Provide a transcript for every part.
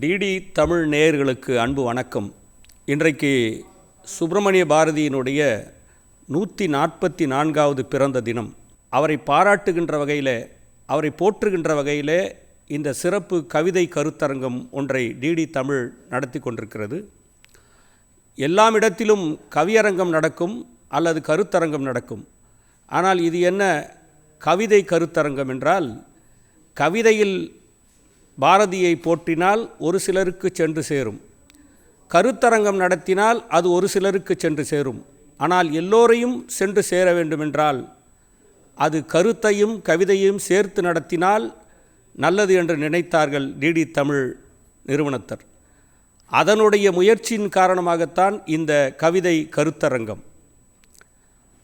DD Tamil நேயர்களுக்கு அன்பு வணக்கம். இன்றைக்கு சுப்பிரமணிய பாரதியினுடைய 144வது பிறந்த தினம். அவரை பாராட்டுகின்ற வகையில், அவரை போற்றுகின்ற வகையில் இந்த சிறப்பு கவிதை கருத்தரங்கம் ஒன்றை டிடி தமிழ் நடத்தி கொண்டிருக்கிறது. எல்லாம் இடத்திலும் கவியரங்கம் நடக்கும் அல்லது கருத்தரங்கம் நடக்கும். ஆனால் இது என்ன கவிதை கருத்தரங்கம் என்றால், கவிதையில் பாரதியை போற்றினால் ஒரு சிலருக்கு சென்று சேரும், கருத்தரங்கம் நடத்தினால் அது ஒரு சிலருக்கு சென்று சேரும். ஆனால் எல்லோரையும் சென்று சேர வேண்டுமென்றால் அது கருத்தையும் கவிதையும் சேர்த்து நடத்தினால் நல்லது என்று நினைத்தார்கள் டிடி தமிழ் நிறுவனத்தர். அதனுடைய முயற்சியின் காரணமாகத்தான் இந்த கவிதை கருத்தரங்கம்.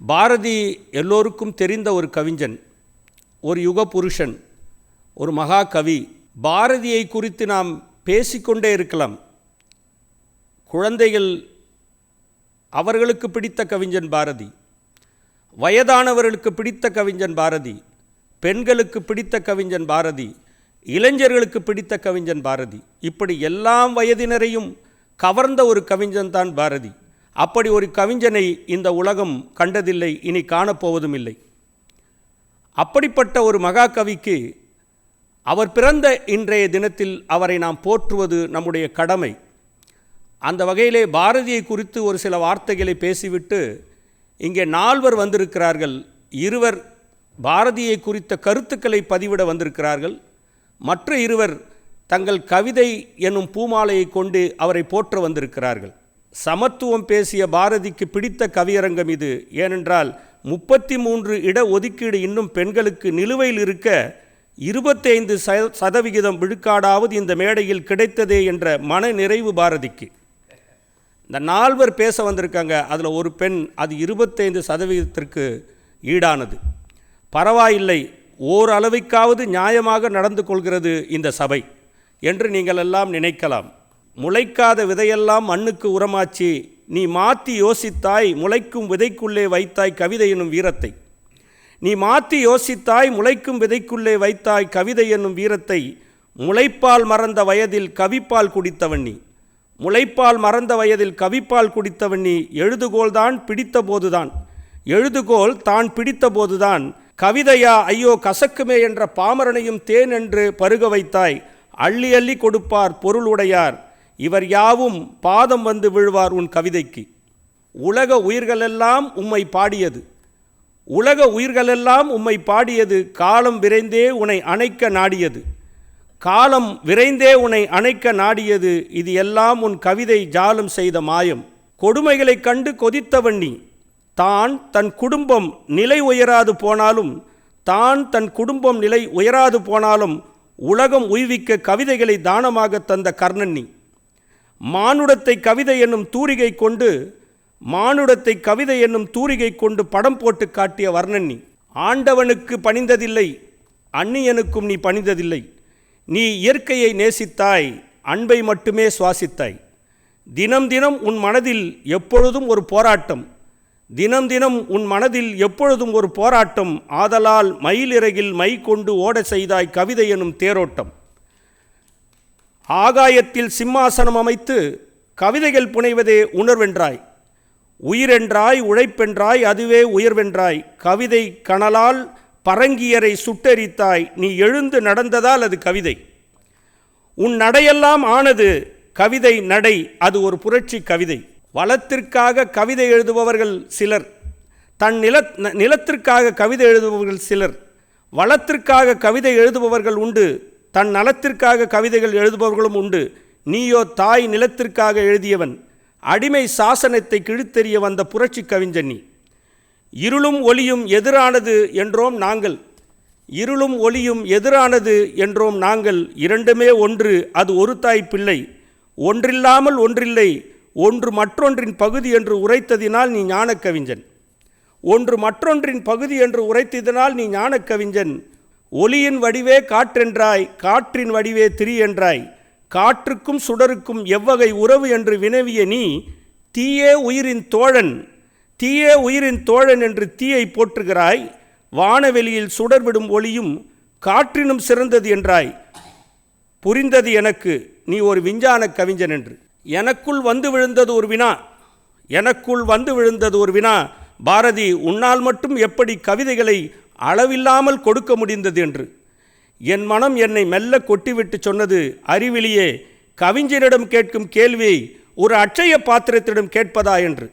பாரதி எல்லோருக்கும் தெரிந்த ஒரு கவிஞன், ஒரு யுக புருஷன், ஒரு மகா கவி. பாரதியை குறித்து நாம் பேசிக்கொண்டே இருக்கலாம். குழந்தைகள் அவர்களுக்கு பிடித்த கவிஞன் பாரதி, வயதானவர்களுக்கு பிடித்த கவிஞன் பாரதி, பெண்களுக்கு பிடித்த கவிஞன் பாரதி, இளைஞர்களுக்கு பிடித்த கவிஞன் பாரதி. இப்படி எல்லாம் வயதினரையும் கவர்ந்த ஒரு கவிஞன் தான் பாரதி. அப்படி ஒரு கவிஞனை இந்த உலகம் கண்டதில்லை, இனி காணப்போவதும் இல்லை. அப்படிப்பட்ட ஒரு மகா கவிக்கு அவர் பிறந்த இன்றைய தினத்தில் அவரை நாம் போற்றுவது நம்முடைய கடமை. அந்த வகையிலே பாரதியை குறித்து ஒரு சில வார்த்தைகளை பேசிவிட்டு இங்கே 4 வந்திருக்கிறார்கள். 2 பாரதியை குறித்த கருத்துக்களை பதிவிட வந்திருக்கிறார்கள். மற்ற 2 தங்கள் கவிதை என்னும் பூமாலையை கொண்டு அவரை போற்ற வந்திருக்கிறார்கள். சமத்துவம் பேசிய பாரதிக்கு பிடித்த கவியரங்கம் இது. ஏனென்றால் 33 இட ஒதுக்கீடு இன்னும் பெண்களுக்கு நிலுவையில் இருக்க 25% விழுக்காடாவது இந்த மேடையில் கிடைத்ததே என்ற மன நிறைவு பாரதிக்கு. இந்த 4 பேச வந்திருக்காங்க, அதில் ஒரு பெண். அது 25% ஈடானது. பரவாயில்லை, ஓரளவுக்காவது நியாயமாக நடந்து கொள்கிறது இந்த சபை என்று நீங்கள் எல்லாம் நினைக்கலாம். முளைக்காத விதையெல்லாம் மண்ணுக்கு உரமாச்சு, நீ மாற்றி யோசித்தாய் முளைக்கும் விதைக்குள்ளே வைத்தாய் கவிதை என்னும் வீரத்தை. நீ மாற்றி யோசித்தாய் முளைக்கும் விதைக்குள்ளே வைத்தாய் கவிதை என்னும் வீரத்தை. முளைப்பால் மறந்த வயதில் கவிப்பால் குடித்தவன் நீ, முளைப்பால் மறந்த வயதில் கவிப்பால் குடித்தவன் நீ. எழுதுகோல் தான் பிடித்த போதுதான், எழுதுகோல் தான் பிடித்த போதுதான் கவிதையா ஐயோ கசக்குமே என்ற பாமரனையும் தேன் என்று பருக வைத்தாய். அள்ளி அள்ளி கொடுப்பார் பொருள் உடையார், இவர் யாவும் பாதம் வந்து விழுவார் உன் கவிதைக்கு. உலக உயிர்களெல்லாம் உம்மை பாடியது, உலக உயிர்களெல்லாம் உம்மை பாடியது. காலம் விரைந்தே உன்னை அணைக்க நாடியது, காலம் விரைந்தே உன்னை அணைக்க நாடியது. இது எல்லாம் உன் கவிதை ஜாலம் செய்த மாயம். கொடுமைகளைக் கண்டு கொதித்தவன் நீ, தான் தன் குடும்பம் நிலை உயராது போனாலும், தான் தன் குடும்பம் நிலை உயராது போனாலும் உலகம் உய்விக்க கவிதைகளை தானமாக தந்த கர்ணன் நீ. மானுடத்தை கவிதை என்னும் தூரிகை கொண்டு, மானுடத்தை கவிதை என்னும் தூரிகை கொண்டு படம் போட்டு காட்டிய வர்ணன் நீ. ஆண்டவனுக்கு பணிந்ததில்லை, அந்நியனுக்கும் நீ பணிந்ததில்லை. நீ இயற்கையை நேசித்தாய், அன்பை மட்டுமே சுவாசித்தாய். தினம் தினம் உன் மனதில் எப்பொழுதும் ஒரு போராட்டம், தினம் தினம் உன் மனதில் எப்பொழுதும் ஒரு போராட்டம். ஆதலால் மயிலிறகில் மை கொண்டு ஓட செய்தாய் கவிதை எனும் தேரோட்டம். ஆகாயத்தில் சிம்மாசனம் அமைத்து கவிதைகள் புனைவதே உணர்வென்றாய். உயிரென்றாய் உழைப்பென்றாய் அதுவே உயர்வென்றாய். கவிதை கனலால் பரங்கியரை சுட்டெரித்தாய், நீ எழுந்து நடந்ததால் அது கவிதை. உன் நடையெல்லாம் ஆனது கவிதை நடை, அது ஒரு புரட்சி கவிதை. வளத்திற்காக கவிதை எழுதுபவர்கள் சிலர், தன் நிலத்திற்காக கவிதை எழுதுபவர்கள் சிலர். வளத்திற்காக கவிதை எழுதுபவர்கள் உண்டு, தன் நலத்திற்காக கவிதைகள் எழுதுபவர்களும் உண்டு. நீயோ தாய் நிலத்திற்காக எழுதியவன், அடிமை சாசனத்தை கிழித்தெறிய வந்த புரட்சி கவிஞன் நீ. இருளும் ஒளியும் எதிரானது என்றோம் நாங்கள், இருளும் ஒளியும் எதிரானது என்றோம் நாங்கள். இரண்டுமே ஒன்று, அது ஒரு தாய் பிள்ளை. ஒன்றில்லாமல் ஒன்றில்லை, ஒன்று மற்றொன்றின் பகுதி என்று உரைத்ததினால் நீ ஞான கவிஞன். ஒன்று மற்றொன்றின் பகுதி என்று உரைத்ததினால் நீ ஞான கவிஞன். ஒளியின் வடிவே காற்றென்றாய், காற்றின் வடிவே திரி என்றாய். காற்றுக்கும் சுடருக்கும் எவ்வகை உறவு என்று வினவிய நீ, தீயே உயிரின் தோழன், தீயே உயிரின் தோழன் என்று தீயை போற்றுகிறாய். வானவெளியில் சுடர்விடும் ஒளியும் காற்றினும் சிறந்தது என்றாய். புரிந்தது எனக்கு, நீ ஒரு விஞ்ஞான கவிஞன் என்று. எனக்குள் வந்து விழுந்தது ஒரு வினா, பாரதி, உன்னால் மட்டும் எப்படி கவிதைகளை அளவில்லாமல் கொடுக்க முடிந்தது என்று. என் மனம் என்னை மெல்ல கொட்டிவிட்டு சொன்னது, அறிவிலியே, கவிஞனிடம் கேட்கும் கேள்வியை ஒரு அட்சய பாத்திரத்திடம் கேட்பதா என்று.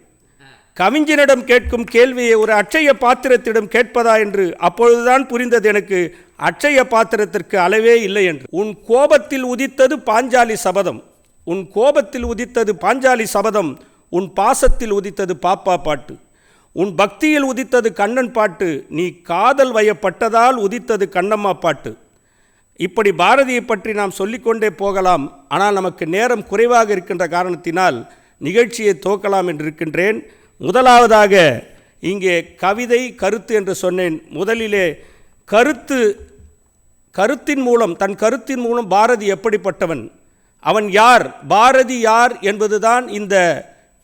கவிஞனிடம் கேட்கும் கேள்வியை ஒரு அட்சய பாத்திரத்திடம் கேட்பதா என்று. அப்பொழுதுதான் புரிந்தது எனக்கு, அட்சய பாத்திரத்திற்கு அளவே இல்லை என்று. உன் கோபத்தில் உதித்தது பாஞ்சாலி சபதம், உன் பாசத்தில் உதித்தது பாப்பா பாட்டு, உன் பக்தியில் உதித்தது கண்ணன் பாட்டு, நீ காதல் வயப்பட்டதால் உதித்தது கண்ணம்மா பாட்டு. இப்படி பாரதியை பற்றி நாம் சொல்லிக்கொண்டே போகலாம். ஆனால் நமக்கு நேரம் குறைவாக இருக்கின்ற காரணத்தினால் நிகழ்ச்சியை துவக்கலாம் என்று இருக்கின்றேன். முதலாவதாக இங்கே கவிதை, கருத்து என்று சொன்னேன். முதலிலே கருத்தின் மூலம் பாரதி எப்படிப்பட்டவன், அவன் யார், பாரதி யார் என்பதுதான் இந்த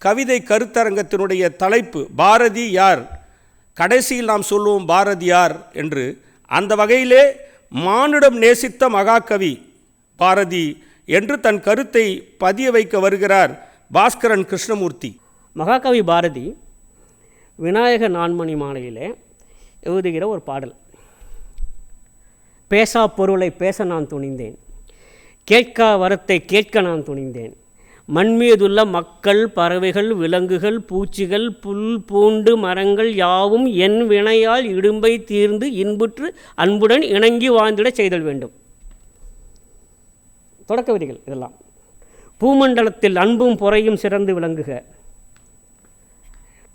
கவிதை கருத்தரங்கத்தினுடைய தலைப்பு. பாரதி யார், கடைசியில் நாம் சொல்லுவோம் பாரதியார் என்று. அந்த வகையிலே மானுடம் நேசித்த மகாகவி பாரதி என்று தன் கருத்தை பதிய வைக்க வருகிறார் பாஸ்கரன் கிருஷ்ணமூர்த்தி. மகாகவி பாரதி விநாயக நான்மணி மாலையிலே எழுதுகிற ஒரு பாடல். பேசா பொருளை பேச நான் துணிந்தேன், கேட்கா வரத்தை கேட்க நான் துணிந்தேன், மண்மீதுள்ள மக்கள், பறவைகள், விலங்குகள், பூச்சிகள், புல் பூண்டு மரங்கள் யாவும் என் வினையால் இடும்பை தீர்ந்து இன்புற்று அன்புடன் இணங்கி வாழ்ந்திட செய்தல் வேண்டும். தொடக்க விதிகள் இதெல்லாம். பூமண்டலத்தில் அன்பும் பொறையும் சிறந்து விளங்குக,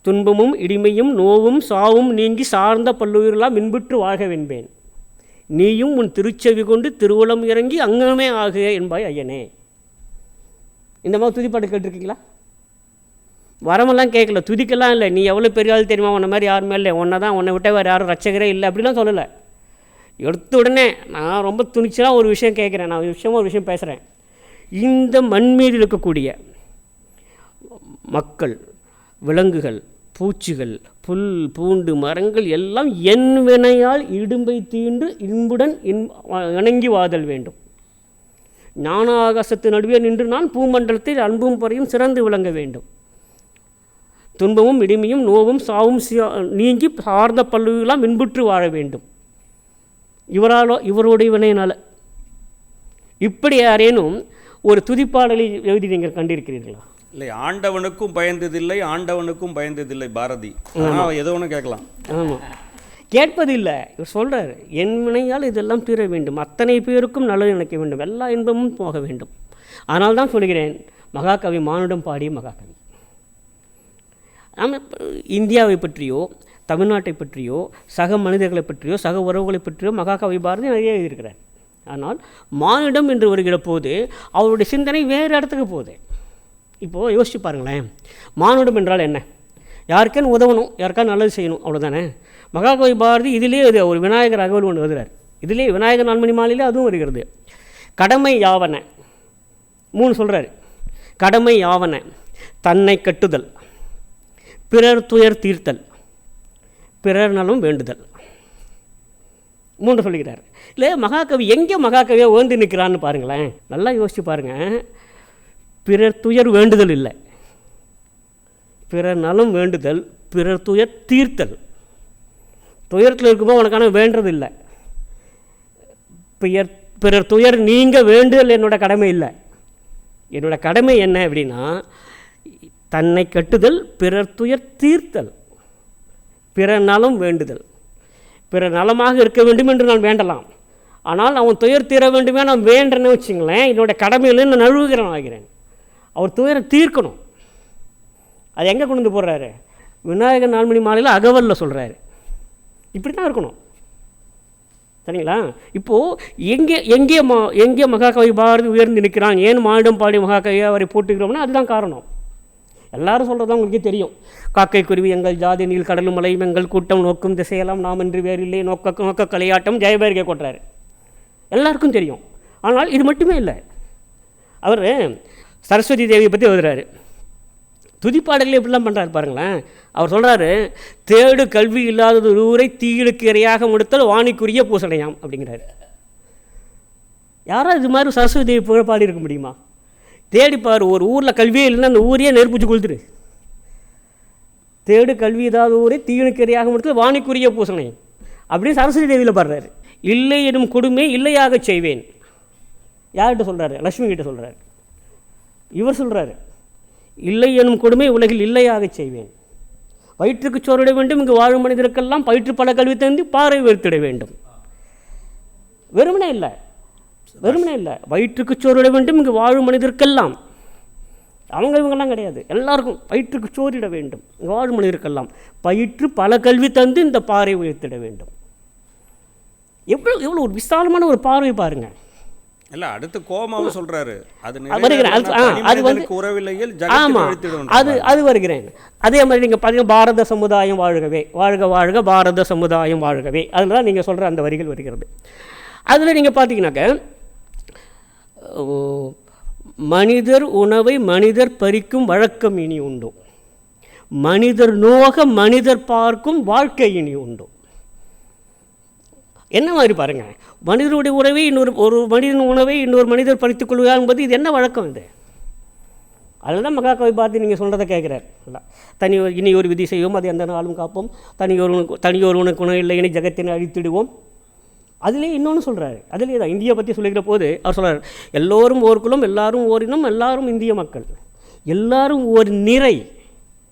துன்பமும் இடிமையும் நோவும் சாவும் நீங்கி சார்ந்த பல்லுயிரெல்லாம் இன்புற்று வாழ்க வென்பேன், நீயும் உன் திருச்செவி கொண்டு திருவுளம் இறங்கி அங்கமே ஆகுக என்பாய் ஐயனே. இந்த மாதிரி துதிப்பாட்டு கேட்டிருக்கீங்களா? வரமெல்லாம் கேட்கல, துதிக்கெல்லாம் இல்லை. நீ எவ்வளோ பெரிய ஆள் தெரியுமா, உன்ன மாதிரி யாருமே இல்லை, உன்னை விட்ட வேறு யாரும் ரட்சகரே இல்லை அப்படிலாம் சொல்லலை. எடுத்த உடனே நான் ரொம்ப துணிச்சலாக ஒரு விஷயம் கேட்குறேன், நான் ஒரு விஷயம் பேசுகிறேன். இந்த மண் மீது இருக்கக்கூடிய மக்கள், விலங்குகள், பூச்சிகள், புல் பூண்டு மரங்கள் எல்லாம் என் வினையால் இடும்பை தீண்டு இன்புடன் இணங்கி வாதல் வேண்டும். ஞான ஆகாசத்து நடுவே நின்று நான் பூமண்டலத்தில் அன்பும் பொறையும் சிறந்து விளங்க வேண்டும், துன்பமும் இடிமையும் நோவும் சாவும் நீங்கி சார்ந்த பல்லுவெல்லாம் இன்புற்று வாழ வேண்டும். இவருடைய வினையினால். இப்படி யாரேனும் ஒரு துதிப்பாடலை எழுதி நீங்கள் கண்டிருக்கிறீர்களா? இல்லை, ஆண்டவனுக்கும் பயந்ததில்லை பாரதி. ஏதோ ஒன்று கேட்கலாம். ஆமாம், கேட்பதில்லை. இவர் சொல்கிறார், என் வினையால் இதெல்லாம் தீர வேண்டும், அத்தனை பேருக்கும் நல்லது நினைக்க வேண்டும், எல்லா இன்பமும் போக வேண்டும். ஆனால் தான் சொல்கிறேன், மகாகவி மானுடம் பாடிய மகாகவி. நாம் இந்தியாவை பற்றியோ தமிழ்நாட்டை பற்றியோ சக மனிதர்களை பற்றியோ சக உறவுகளை பற்றியோ மகாகவி பாரதி நிறைய எழுதியிருக்கிறார். ஆனால் மானிடம் என்று வருகிற போது அவருடைய சிந்தனை வேறு இடத்துக்கு போகுது. இப்போது யோசிச்சு பாருங்களேன், மானுடம் என்றால் என்ன? யாருக்கேன்னு உதவணும், யாருக்கா நல்லது செய்யணும், அவ்வளோதானே. மகாகவி பாரதி இதிலே ஒரு விநாயகர் அகவல் ஒன்று எழுதுகிறார். இதிலே விநாயகர் நான்மணி மாலையிலே அதுவும் வருகிறது. கடமை யாவன 3 சொல்கிறார். கடமை யாவன, தன்னை கட்டுதல், பிறர் துயர் தீர்த்தல், பிறர் நலம் வேண்டுதல், 3 சொல்லுகிறார். இல்லை, மகாகவி எங்கே மகாகவியாக ஓய்ந்து நிற்கிறான்னு பாருங்களேன், நல்லா யோசிச்சு பாருங்கள். பிறர் துயர் வேண்டுதல் இல்லை, பிறர் நலம் வேண்டுதல், பிறர் துயர் தீர்த்தல். துயரத்தில் இருக்கும்போது உனக்கான வேண்டது இல்லை. பிறர் துயர் நீங்க வேண்டுதல் என்னோட கடமை இல்லை. என்னோட கடமை என்ன அப்படின்னா, தன்னை கட்டுதல், பிறர் துயர் தீர்த்தல், பிறர் நலம் வேண்டுதல். பிறர் நலமாக இருக்க வேண்டும் என்று நான் வேண்டலாம், ஆனால் அவன் துயர் தீர வேண்டுமே நான் வேண்டேன்னு வச்சுங்களேன், என்னோடய கடமையில் நான் நழுவுகிறேன் ஆகிறேன். அவர் துயரை தீர்க்கணும். அது எங்கே கொண்டு வந்து போடுறாரு? விநாயகர் நான்மணி மாலையில் அகவலில் சொல்கிறாரு. இப்படி தான் இருக்கணும், சரிங்களா? இப்போது எங்கே மகாகவி பாரதி உயர்ந்து நிற்கிறான், ஏன் மானிடம் பாடி மகாகவியை அவரை போட்டுக்கிறோம்னா அதுதான் காரணம். எல்லாரும் சொல்கிறதா உங்களுக்கே தெரியும். காக்கை குருவி எங்கள் ஜாதி, நீல் கடலும் மலை எங்கள் கூட்டம், நோக்கும் திசையெல்லாம் நாம் என்று வேறில்லை, நோக்க கலையாட்டம், ஜெயபேரிகை கொட்டுறாரு. எல்லாருக்கும் தெரியும். ஆனால் இது மட்டுமே இல்லை. அவர் சரஸ்வதி தேவியை பற்றி எழுதுறாரு. துதிப்பாடலே இப்படிலாம் பண்ணுறாரு பாருங்களேன். அவர் சொல்கிறாரு, தேடு கல்வி இல்லாதது ஊரை தீயிலுக்கு இரையாக முடித்தல் வாணிக்குரிய பூசணையாம் அப்படிங்கிறாரு. யாராவது இது மாதிரி சரஸ்வதி தேவி புகழ் பாடி இருக்க முடியுமா? தேடிப்பார், ஒரு ஊரில் கல்வியே இல்லைன்னா அந்த ஊரையே நெருப்பிச்சு கொளுத்துரு. தேடு கல்வி ஏதாவது ஊரே தீனுக்கரியாக முடித்தது வாணிக்குரிய பூசணை அப்படின்னு சரஸ்வதி தேவியில் பாடுறாரு. இல்லை எனும் கொடுமை இல்லையாக செய்வேன். யார்கிட்ட சொல்கிறாரு? லக்ஷ்மி கிட்ட சொல்கிறாரு. இவர் சொல்கிறாரு, இல்லை எனும் கொடுமை உலகில் இல்லையாக செய்வேன். வயிற்றுக்கு சோறிட வேண்டும், இங்கு வாழும் மனிதருக்கெல்லாம் பயிற்று பல கல்வி தந்து பாறை உயர்த்திட வேண்டும். வெறுமனே இல்லை, வெறுமனே இல்லை, வயிற்றுக்கு சோறிட வேண்டும் இங்கு வாழும் மனிதருக்கெல்லாம். அவங்க இவங்கெல்லாம் கிடையாது, எல்லாருக்கும் வயிற்றுக்கு சோறிட வேண்டும், இங்கே வாழும் மனிதருக்கெல்லாம் பயிற்று பல கல்வி தந்து இந்த பாறை உயர்த்திட வேண்டும். எவ்வளோ எவ்வளோ ஒரு விசாலமான ஒரு பார்வை பாருங்க. இல்லை, அடுத்து கோமாவும் சொல்கிறாரு, அது உறவில்லையில். ஆமாம், அது வருகிறேன். அதே மாதிரி நீங்கள் பார்த்தீங்கன்னா பாரத சமுதாயம் வாழ்கவே, வாழ்க வாழ்க பாரத சமுதாயம் வாழ்கவே, அதில் தான் நீங்கள் சொல்கிற அந்த வரிகள் வருகிறது. அதில் நீங்கள் பார்த்தீங்கன்னாக்க மனிதர் உணவை மனிதர் பறிக்கும் வழக்கம் இனி உண்டு, மனிதர் நோக மனிதர் பார்க்கும் வாழ்க்கை இனி உண்டு. என்ன மாதிரி பாருங்கள், மனிதனுடைய உணவை ஒரு மனிதன் உணவை இன்னொரு மனிதர் பறித்துக் கொள்வார் என்பது இது என்ன வழக்கம் இது? அதில் தான் மகாகவி பாரதி நீங்கள் சொல்கிறத கேட்குறார். இனி ஒரு விதி செய்வோம், அது எந்த நாளும் காப்போம், தனியொருவனுக்கு உணவு இல்லை இனி ஜகத்தினை அழித்திடுவோம். அதிலே இன்னொன்று சொல்கிறாரு, அதிலே தான் இந்தியை பற்றி சொல்லிக்கிற போது அவர் சொல்கிறார், எல்லோரும் ஓர் குலம், எல்லாரும் ஓரினம், எல்லாரும் இந்திய மக்கள், எல்லாரும் ஒரு நிறை,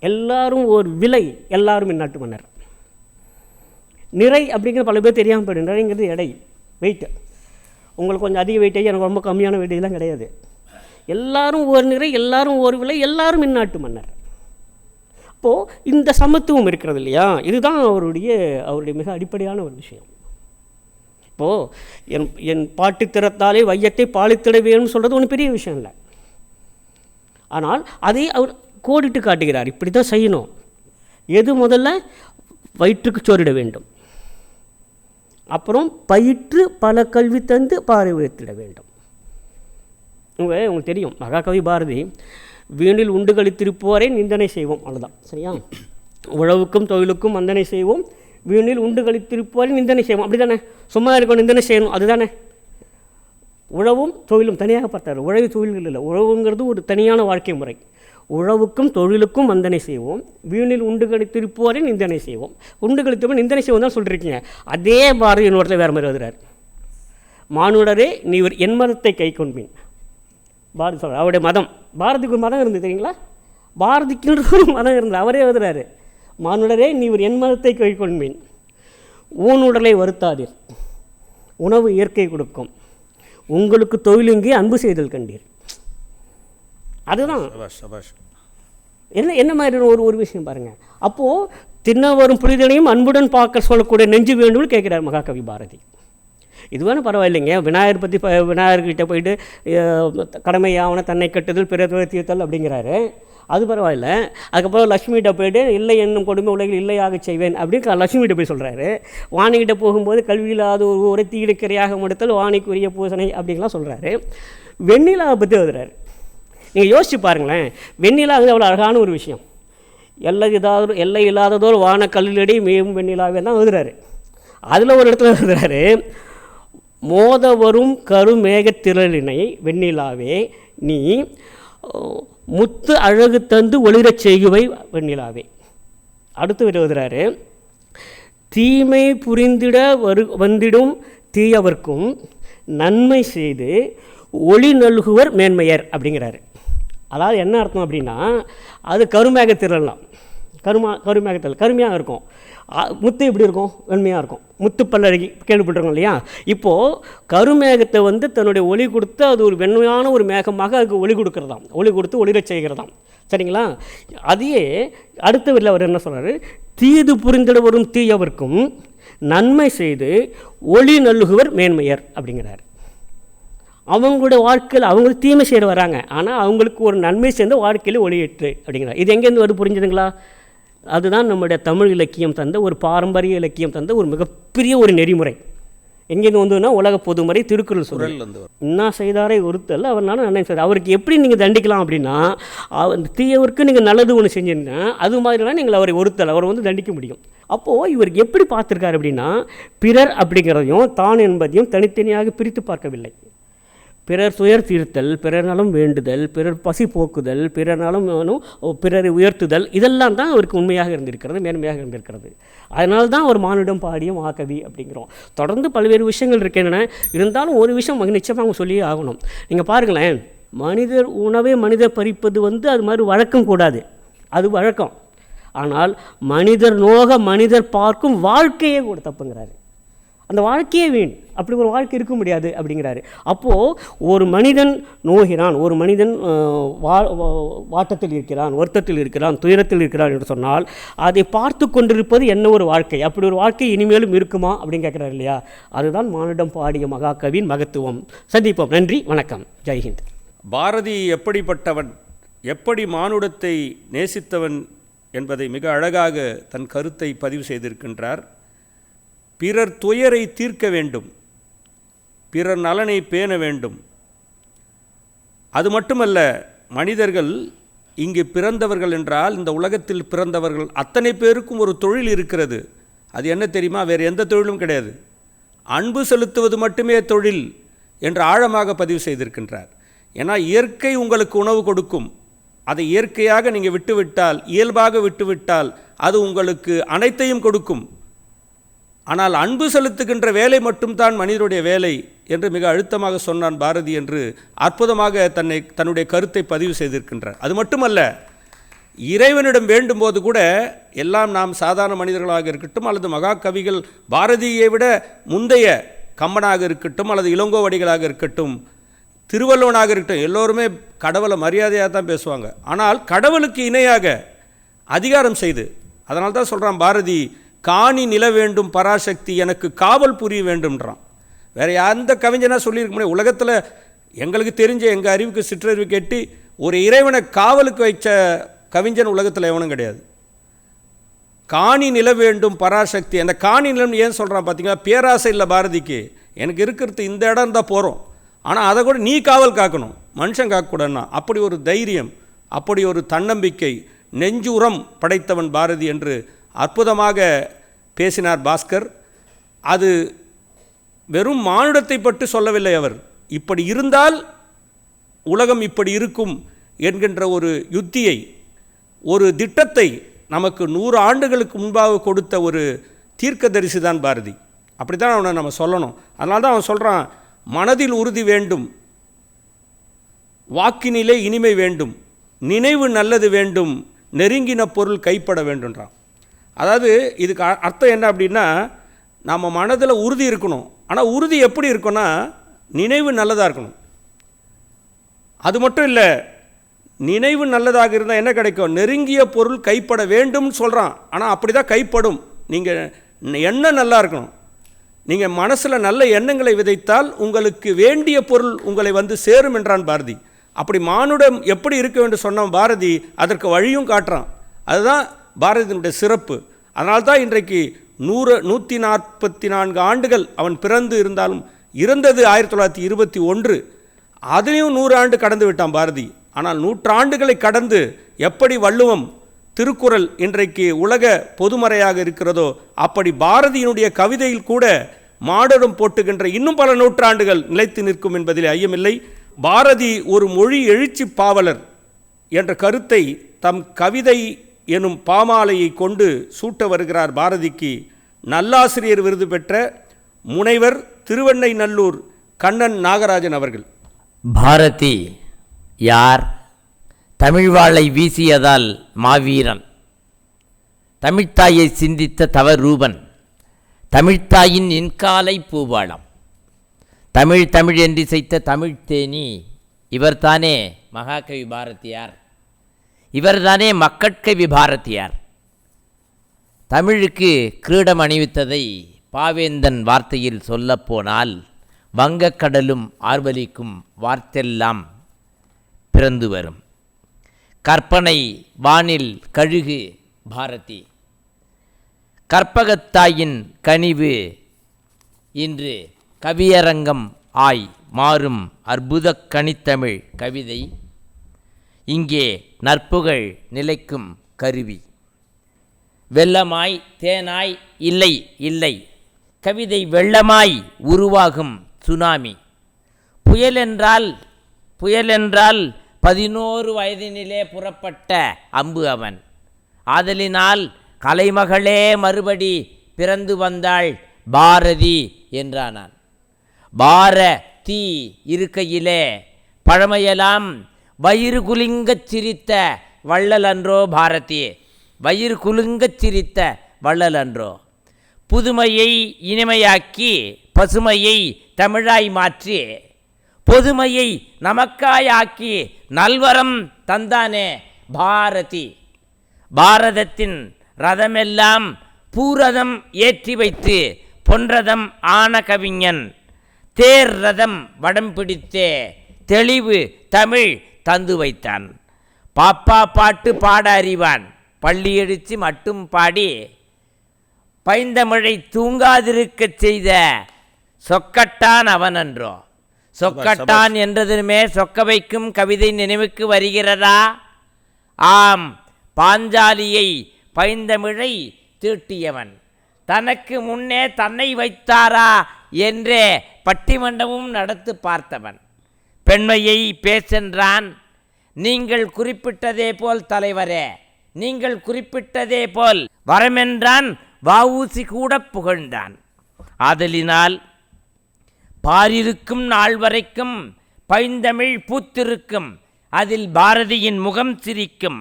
எல்லாரும் ஒரு விலை, எல்லாரும் இந்நாட்டு மன்னர். நிறை அப்படிங்கிற பல பேர் தெரியாமல் போய்டும். நிறைங்கிறது எடை, வெயிட்டு. உங்களுக்கு கொஞ்சம் அதிக வெயிட்டேஜ், எனக்கு ரொம்ப கம்மியான வெயிட்டேஜ்லாம் கிடையாது. எல்லாரும் ஒரு நிறை, எல்லாரும் ஒரு விலை, எல்லாரும் இந்நாட்டு மன்னர். அப்போது இந்த சமத்துவம் இருக்கிறது இல்லையா, இதுதான் அவருடைய மிக அடிப்படையான ஒரு விஷயம். இப்போது என் பாட்டு திறத்தாலே வையத்தை பாலித்திட வேணும்னு சொல்கிறது ஒன்றும் பெரிய விஷயம் இல்லை. ஆனால் அதை அவர் கோடிட்டு காட்டுகிறார், இப்படி தான் செய்யணும். எது முதல்ல? வயிற்றுக்கு சோறிட வேண்டும், அப்புறம் பயிற்று பல கல்வி தந்து பாறை உயர்த்திட வேண்டும். உங்களுக்கு தெரியும், மகாகவி பாரதி வீணில் உண்டு கழித்திருப்போரே நிந்தனை செய்வோம், அவ்வளோதான், சரியா? உழவுக்கும் தொழிலுக்கும் வந்தனை செய்வோம், வீணில் உண்டு கழித்திருப்போரே நிந்தனை செய்வோம். அப்படி தானே? சும்மா இருக்கும் நிந்தனை செய்யணும், அதுதானே? உழவும் தொழிலும் தனியாக பார்த்தார். உழவு தொழில்கள் இல்லை, உழவுங்கிறது ஒரு தனியான வாழ்க்கை முறை. உழவுக்கும் தொழிலுக்கும் வந்தனை செய்வோம், வீணில் உண்டு கழித்திருப்போரே நிந்தனை செய்வோம். உண்டு கழித்தப்போ நிந்தனை செய்வோம் தான் சொல்லியிருக்கீங்க. அதே பாரதி இன்னொருத்தர் வேறு மாதிரி எழுதுறார். மானுடரே நீ என் மதத்தை கை கொண்பீன். பாரதி சொல்கிறார், அவருடைய மதம், பாரதிக்கு ஒரு மதம் இருந்தது தெரியுங்களா? பாரதிக்கு ஒரு மதம் இருந்தது, அவரே எழுதுறாரு, மானுடரே நீ என் மதத்தை கை கொண்பீன், ஊனுடலை வருத்தாதீர், உணவு இயற்கை கொடுக்கும், உங்களுக்கு தொழிலுங்கே அன்பு செய்தல் கண்டீர். அதுதான் என்ன மாதிரி ஒரு விஷயம் பாருங்கள். அப்போது தின்ன வரும் புனிதனையும் அன்புடன் பார்க்க சொல்லக்கூடிய நெஞ்சு வேண்டும்னு கேட்குறார் மகாகவி பாரதி. இது வேணும் பரவாயில்லைங்க. விநாயகர் பற்றி விநாயகர்கிட்ட போயிட்டு கடமையாவன தன்னை கட்டுதல் பிற தீர்த்தல் அப்படிங்கிறாரு, அது பரவாயில்ல. அதுக்கப்புறம் லக்ஷ்மிகிட்ட போயிட்டு இல்லை என்னும் கொடுமை உலகில் இல்லையாக செய்வேன் அப்படின்னு லக்ஷ்மிகிட்ட போய் சொல்கிறாரு. வாணிகிட்ட போகும்போது கல்வியில்லாத ஒரு உரை தீடுக்கரையாக முடுத்தல் வாணிக்குரிய பூசணை அப்படின்லாம் சொல்கிறாரு. வெண்ணிலாவை பற்றி எழுதுறாரு. நீங்கள் யோசிச்சு பாருங்களேன், வெண்ணிலா வந்து அவ்வளோ அழகான ஒரு விஷயம். எல்லை இல்லாததோர் வான கல்லிலடி மேவும் வெண்ணிலாவே தான் எழுதுறாரு. அதில் ஒரு இடத்துல எழுதுறாரு, மோத வரும் கருமேகத்திரளினை வெண்ணிலாவே நீ முத்து அழகு தந்து ஒளிரச் செய்குவை வெண்ணிலாவே. அடுத்து எழுதுறாரு, தீமை புரிந்திட வந்திடும் தீயவர்க்கும் நன்மை செய்து ஒளி நல்குவர் மேன்மையர் அப்படிங்கிறாரு. அதாவது என்ன அர்த்தம் அப்படின்னா, அது கருமேகத்திரலாம், கருமேகத்தில் கருமையாக இருக்கும், முத்து எப்படி இருக்கும்? வெண்மையாக இருக்கும். முத்து பல்லழகி கேள்விப்பட்டிருக்கோம் இல்லையா? இப்போது கருமேகத்தை வந்து தன்னுடைய ஒளி கொடுத்து அது ஒரு வெண்மையான ஒரு மேகமாக அதுக்கு ஒளி கொடுக்குறதாம், ஒளி கொடுத்து ஒளிரச் செய்கிறதாம், சரிங்களா? அதையே அடுத்த வரியில் அவர் என்ன சொல்கிறாரு, தீது புரிந்திட வரும் தீயவர்க்கும் நன்மை செய்து ஒளி நல்குவர் மேன்மையர் அப்படிங்கிறார். அவங்களோட வாழ்க்கையில் அவங்க தீமை செய்ய வராங்க, ஆனால் அவங்களுக்கு ஒரு நன்மை சேர்ந்த வாழ்க்கையில் ஒளியேற்று அப்படிங்கிறார். இது எங்கேருந்து வருது புரிஞ்சுதுங்களா? அதுதான் நம்முடைய தமிழ் இலக்கியம் தந்த ஒரு பாரம்பரிய இலக்கியம் தந்த ஒரு மிகப்பெரிய ஒரு நெறிமுறை. எங்கேருந்து வந்ததுன்னா உலக பொதுமுறை திருக்குறள் சொல்கிறேன். என்ன செய்தாரை ஒருத்தல் அவர்னால நன்மை செய்தார். அவருக்கு எப்படி நீங்கள் தண்டிக்கலாம் அப்படின்னா, அந்த தீயவருக்கு நீங்கள் நல்லது ஒன்று செஞ்சீங்கன்னா அது மாதிரிலாம் நீங்கள் அவரை ஒருத்தல், அவரை வந்து தண்டிக்க முடியும். அப்போது இவருக்கு எப்படி பார்த்துருக்காரு அப்படின்னா, பிறர் அப்படிங்கிறதையும் தான் என்பதையும் தனித்தனியாக பிரித்து பார்க்கவில்லை. பிறர் துயர் தீர்த்தல், பிறர் நலம் வேண்டுதல், பிறர் பசி போக்குதல், பிறர் நலம் பிறரை உயர்த்துதல், இதெல்லாம் தான் அவருக்கு உண்மையாக இருந்திருக்கிறது, மேன்மையாக இருந்திருக்கிறது. அதனால தான் ஒரு மானுடம் பாடிய மகாகவி அப்படிங்கிறோம். தொடர்ந்து பல்வேறு விஷயங்கள் இருக்கின்றன. இருந்தாலும் ஒரு விஷயம் நிச்சயமாக அவங்க சொல்லியே ஆகணும். நீங்கள் பாருங்களேன், மனிதர் உணவே மனிதர் பறிப்பது அது மாதிரி வழக்கம் கூடாது, அது வழக்கம். ஆனால் மனிதர் நோக மனிதர் பார்க்கும் வாழ்க்கையே கூட தப்புங்கிறாரு. அந்த வாழ்க்கையே வீண், அப்படி ஒரு வாழ்க்கை இருக்க முடியாது அப்படிங்கிறாரு. அப்போது ஒரு மனிதன் நோகிறான், ஒரு மனிதன் வாட்டத்தில் இருக்கிறான், வருத்தத்தில் இருக்கிறான், துயரத்தில் இருக்கிறான் என்று சொன்னால் அதை பார்த்து கொண்டிருப்பது என்ன ஒரு வாழ்க்கை? அப்படி ஒரு வாழ்க்கை இனிமேலும் இருக்குமா அப்படின்னு கேட்குறாரு இல்லையா? அதுதான் மானுடம் பாடிய மகாகவியின் மகத்துவம். சந்திப்போம். நன்றி, வணக்கம், ஜெய்ஹிந்த். பாரதி எப்படிப்பட்டவன், எப்படி மானுடத்தை நேசித்தவன் என்பதை மிக அழகாக தன் கருத்தை பதிவு செய்திருக்கின்றார். பிறர் துயரை தீர்க்க வேண்டும், பிறர் நலனை பேண வேண்டும். அது மட்டுமல்ல, மனிதர்கள் இங்கு பிறந்தவர்கள் என்றால் இந்த உலகத்தில் பிறந்தவர்கள் அத்தனை பேருக்கும் ஒரு தொழில் இருக்கிறது. அது என்ன தெரியுமா? வேறு எந்த தொழிலும் கிடையாது. அன்பு செலுத்துவது மட்டுமே தொழில் என்று ஆழமாக பதிவு செய்திருக்கின்றார். ஏன்னா இயற்கை உங்களுக்கு உணவு கொடுக்கும். அதை இயற்கையாக நீங்கள் விட்டுவிட்டால், இயல்பாக விட்டுவிட்டால் அது உங்களுக்கு அனைத்தையும் கொடுக்கும். ஆனால் அன்பு செலுத்துகின்ற வேலை மட்டும்தான் மனிதனுடைய வேலை என்று மிக அழுத்தமாக சொன்னான் பாரதி என்று அற்புதமாக தன்னுடைய கருத்தை பதிவு செய்திருக்கின்றார். அது மட்டுமல்ல, இறைவனிடம் வேண்டும்போது கூட எல்லாம் நாம் சாதாரண மனிதர்களாக இருக்கட்டும், அல்லது மகாகவிகள் பாரதியை விட முந்தைய கம்பனாக இருக்கட்டும், அல்லது இளங்கோவடிகளாக இருக்கட்டும், திருவள்ளுவனாக இருக்கட்டும், எல்லோருமே கடவுளை மரியாதையாக தான் பேசுவாங்க. ஆனால் கடவுளுக்கு இணையாக அதிகாரம் செய்து, அதனால தான் சொல்கிறான் பாரதி, காணி நில வேண்டும் பராசக்தி, எனக்கு காவல் புரிய வேண்டும்ன்றான். வேறு எந்த கவிஞனாக சொல்லியிருக்க முடியாது. உலகத்தில் எங்களுக்கு தெரிஞ்ச, எங்கள் அறிவுக்கு சிற்றறிவு கேட்டு ஒரு இறைவனை காவலுக்கு வைச்ச கவிஞன் உலகத்தில் எவனும் கிடையாது. காணி நில வேண்டும் பராசக்தி. அந்த காணி நிலம் ஏன் சொல்கிறான் பார்த்தீங்கன்னா, பேராசை இல்லை பாரதிக்கு. எனக்கு இருக்கிறது இந்த இடம் இருந்தால் போகிறோம், ஆனால் அதை கூட நீ காவல் காக்கணும், மனுஷன் காக்கக்கூடாதுன்னா. அப்படி ஒரு தைரியம், அப்படி ஒரு தன்னம்பிக்கை, நெஞ்சுரம் படைத்தவன் பாரதி என்று அற்புதமாக பேசினார் பாஸ்கர். அது வெறும் மானுடத்தை பற்றி சொல்லவில்லை அவர். இப்படி இருந்தால் உலகம் இப்படி இருக்கும் என்கின்ற ஒரு யுத்தியை, ஒரு திட்டத்தை நமக்கு 100 ஆண்டுகளுக்கு முன்பாக கொடுத்த ஒரு தீர்க்கதரிசி தான் பாரதி. அப்படி தான் அவனை நம்ம சொல்லணும். அதனால தான் அவன் சொல்கிறான், மனதில் உறுதி வேண்டும், வாக்கினிலே இனிமை வேண்டும், நினைவு நல்லது வேண்டும், நெருங்கின பொருள் கைப்பட வேண்டுன்றான். அதாவது இதுக்கு அர்த்தம் என்ன அப்படின்னா, நம்ம மனதில் உறுதி இருக்கணும். ஆனால் உறுதி எப்படி இருக்குன்னா, நினைவு நல்லதாக இருக்கணும். அது மட்டும் இல்லை, நினைவு நல்லதாக இருந்தால் என்ன கிடைக்கும்? நெருங்கிய பொருள் கைப்பட வேண்டும்னு சொல்கிறான். ஆனால் அப்படி தான் கைப்படும். நீங்கள் எண்ணம் நல்லா இருக்கணும். நீங்கள் மனசில் நல்ல எண்ணங்களை விதைத்தால் உங்களுக்கு வேண்டிய பொருள் உங்களை வந்து சேரும் என்றான் பாரதி. அப்படி மானுடம் எப்படி இருக்க வேண்டும் சொன்ன பாரதி அதற்கு வழியும் காட்டுறான். அதுதான் பாரதியினுடைய சிறப்பு. அதனால்தான் இன்றைக்கு 144 ஆண்டுகள் அவன் பிறந்து இருந்தாலும், இறந்தது 1921, அதுலேயும் 100 ஆண்டு கடந்து விட்டான் பாரதி. ஆனால் 100 ஆண்டுகளை கடந்து எப்படி வள்ளுவம், திருக்குறள் இன்றைக்கு உலக பொதுமறையாக இருக்கிறதோ, அப்படி பாரதியினுடைய கவிதையில் கூட மாடடம் போட்டுகின்ற இன்னும் பல நூற்றாண்டுகள் நிலைத்து நிற்கும் என்பதில் ஐயமில்லை. பாரதி ஒரு மொழி எழுச்சி பாவலர் என்ற கருத்தை தம் கவிதை எனும் பாமாலையை கொண்டு சூட்ட வருகிறார் பாரதிக்கு நல்லாசிரியர் விருது பெற்ற முனைவர் திருவெண்ணைநல்லூர் கண்ணன் நாகராஜன் அவர்கள். பாரதி யார்? தமிழ் வாளை வீசியதால் மாவீரன், தமிழ்த்தாயை சிந்தித்த தவரூபன், தமிழ்த்தாயின் இன்காலை பூவாளம், தமிழ் தமிழ் என்று செய்த தமிழ்த்தேனி. இவர்தானே மகாகவி பாரதியார், இவர்தானே மக்கட்கவி பாரதியார். தமிழுக்கு கிரீடம் அணிவித்ததை பாவேந்தன் வார்த்தையில் சொல்லப்போனால், வங்கக்கடலும் ஆர்வலிக்கும் வார்த்தெல்லாம் பிறந்து வரும். கற்பனை வானில் கழுகு பாரதி, கற்பகத்தாயின் கனிவு இன்று கவியரங்கம் ஆய் மாறும் அற்புத கனித்தமிழ் கவிதை, இங்கே நற்புகழ் நிலைக்கும் கருவி. வெள்ளமாய் தேனாய் இல்லை இல்லை, கவிதை வெள்ளமாய் உருவாகும் சுனாமி. புயல் என்றால் 11 வயதினிலே புறப்பட்ட அம்பு அவன். ஆதலினால் கலைமகளே மறுபடி பிறந்து வந்தாள் பாரதி என்றானான். பாரதி இருக்கையிலே பழமையெல்லாம் வயிறு குலுங்கச் சிரித்த வள்ளல் அன்றோ பாரதி, வயிறு குலுங்கச் சிரித்த வள்ளல் அன்றோ. புதுமையை இனிமையாக்கி பசுமையை தமிழாய் மாற்றி பொதுமையை நமக்காயாக்கி நல்வரம் தந்தானே பாரதி. பாரதத்தின் ரதமெல்லாம் பூரதம் ஏற்றி வைத்து பொன்றதம் ஆன கவிஞன் தேர் ரதம் வடம் பிடித்தே தெளிவு தமிழ் தந்து வைத்தான். பாப்பா பாட்டு பாட அறிவான், பள்ளி அடித்து மட்டும் பாடி பைந்தமிழை தூங்காதிருக்கச் செய்த சொக்கட்டான் அவனன்றோ. சொக்கட்டான் என்றதுமே சொக்க வைக்கும் கவிதை நினைவுக்கு வருகிறதா? ஆம், பாஞ்சாலியை பைந்தமிழை தீட்டியவன். தனக்கு முன்னே தன்னை வைத்தாரா என்றே பட்டிமண்டமும் நடத்து பார்த்தவன். பெண்மையை பேசென்றான். நீங்கள் குறிப்பிட்டதே போல் தலைவரே, நீங்கள் குறிப்பிட்டதே போல் வரமென்றான். வஉசி கூட புகழ்ந்தான். ஆதலினால் பாரிருக்கும் நாள் வரைக்கும் பைந்தமிழ் பூத்திருக்கும், அதில் பாரதியின் முகம் சிரிக்கும்.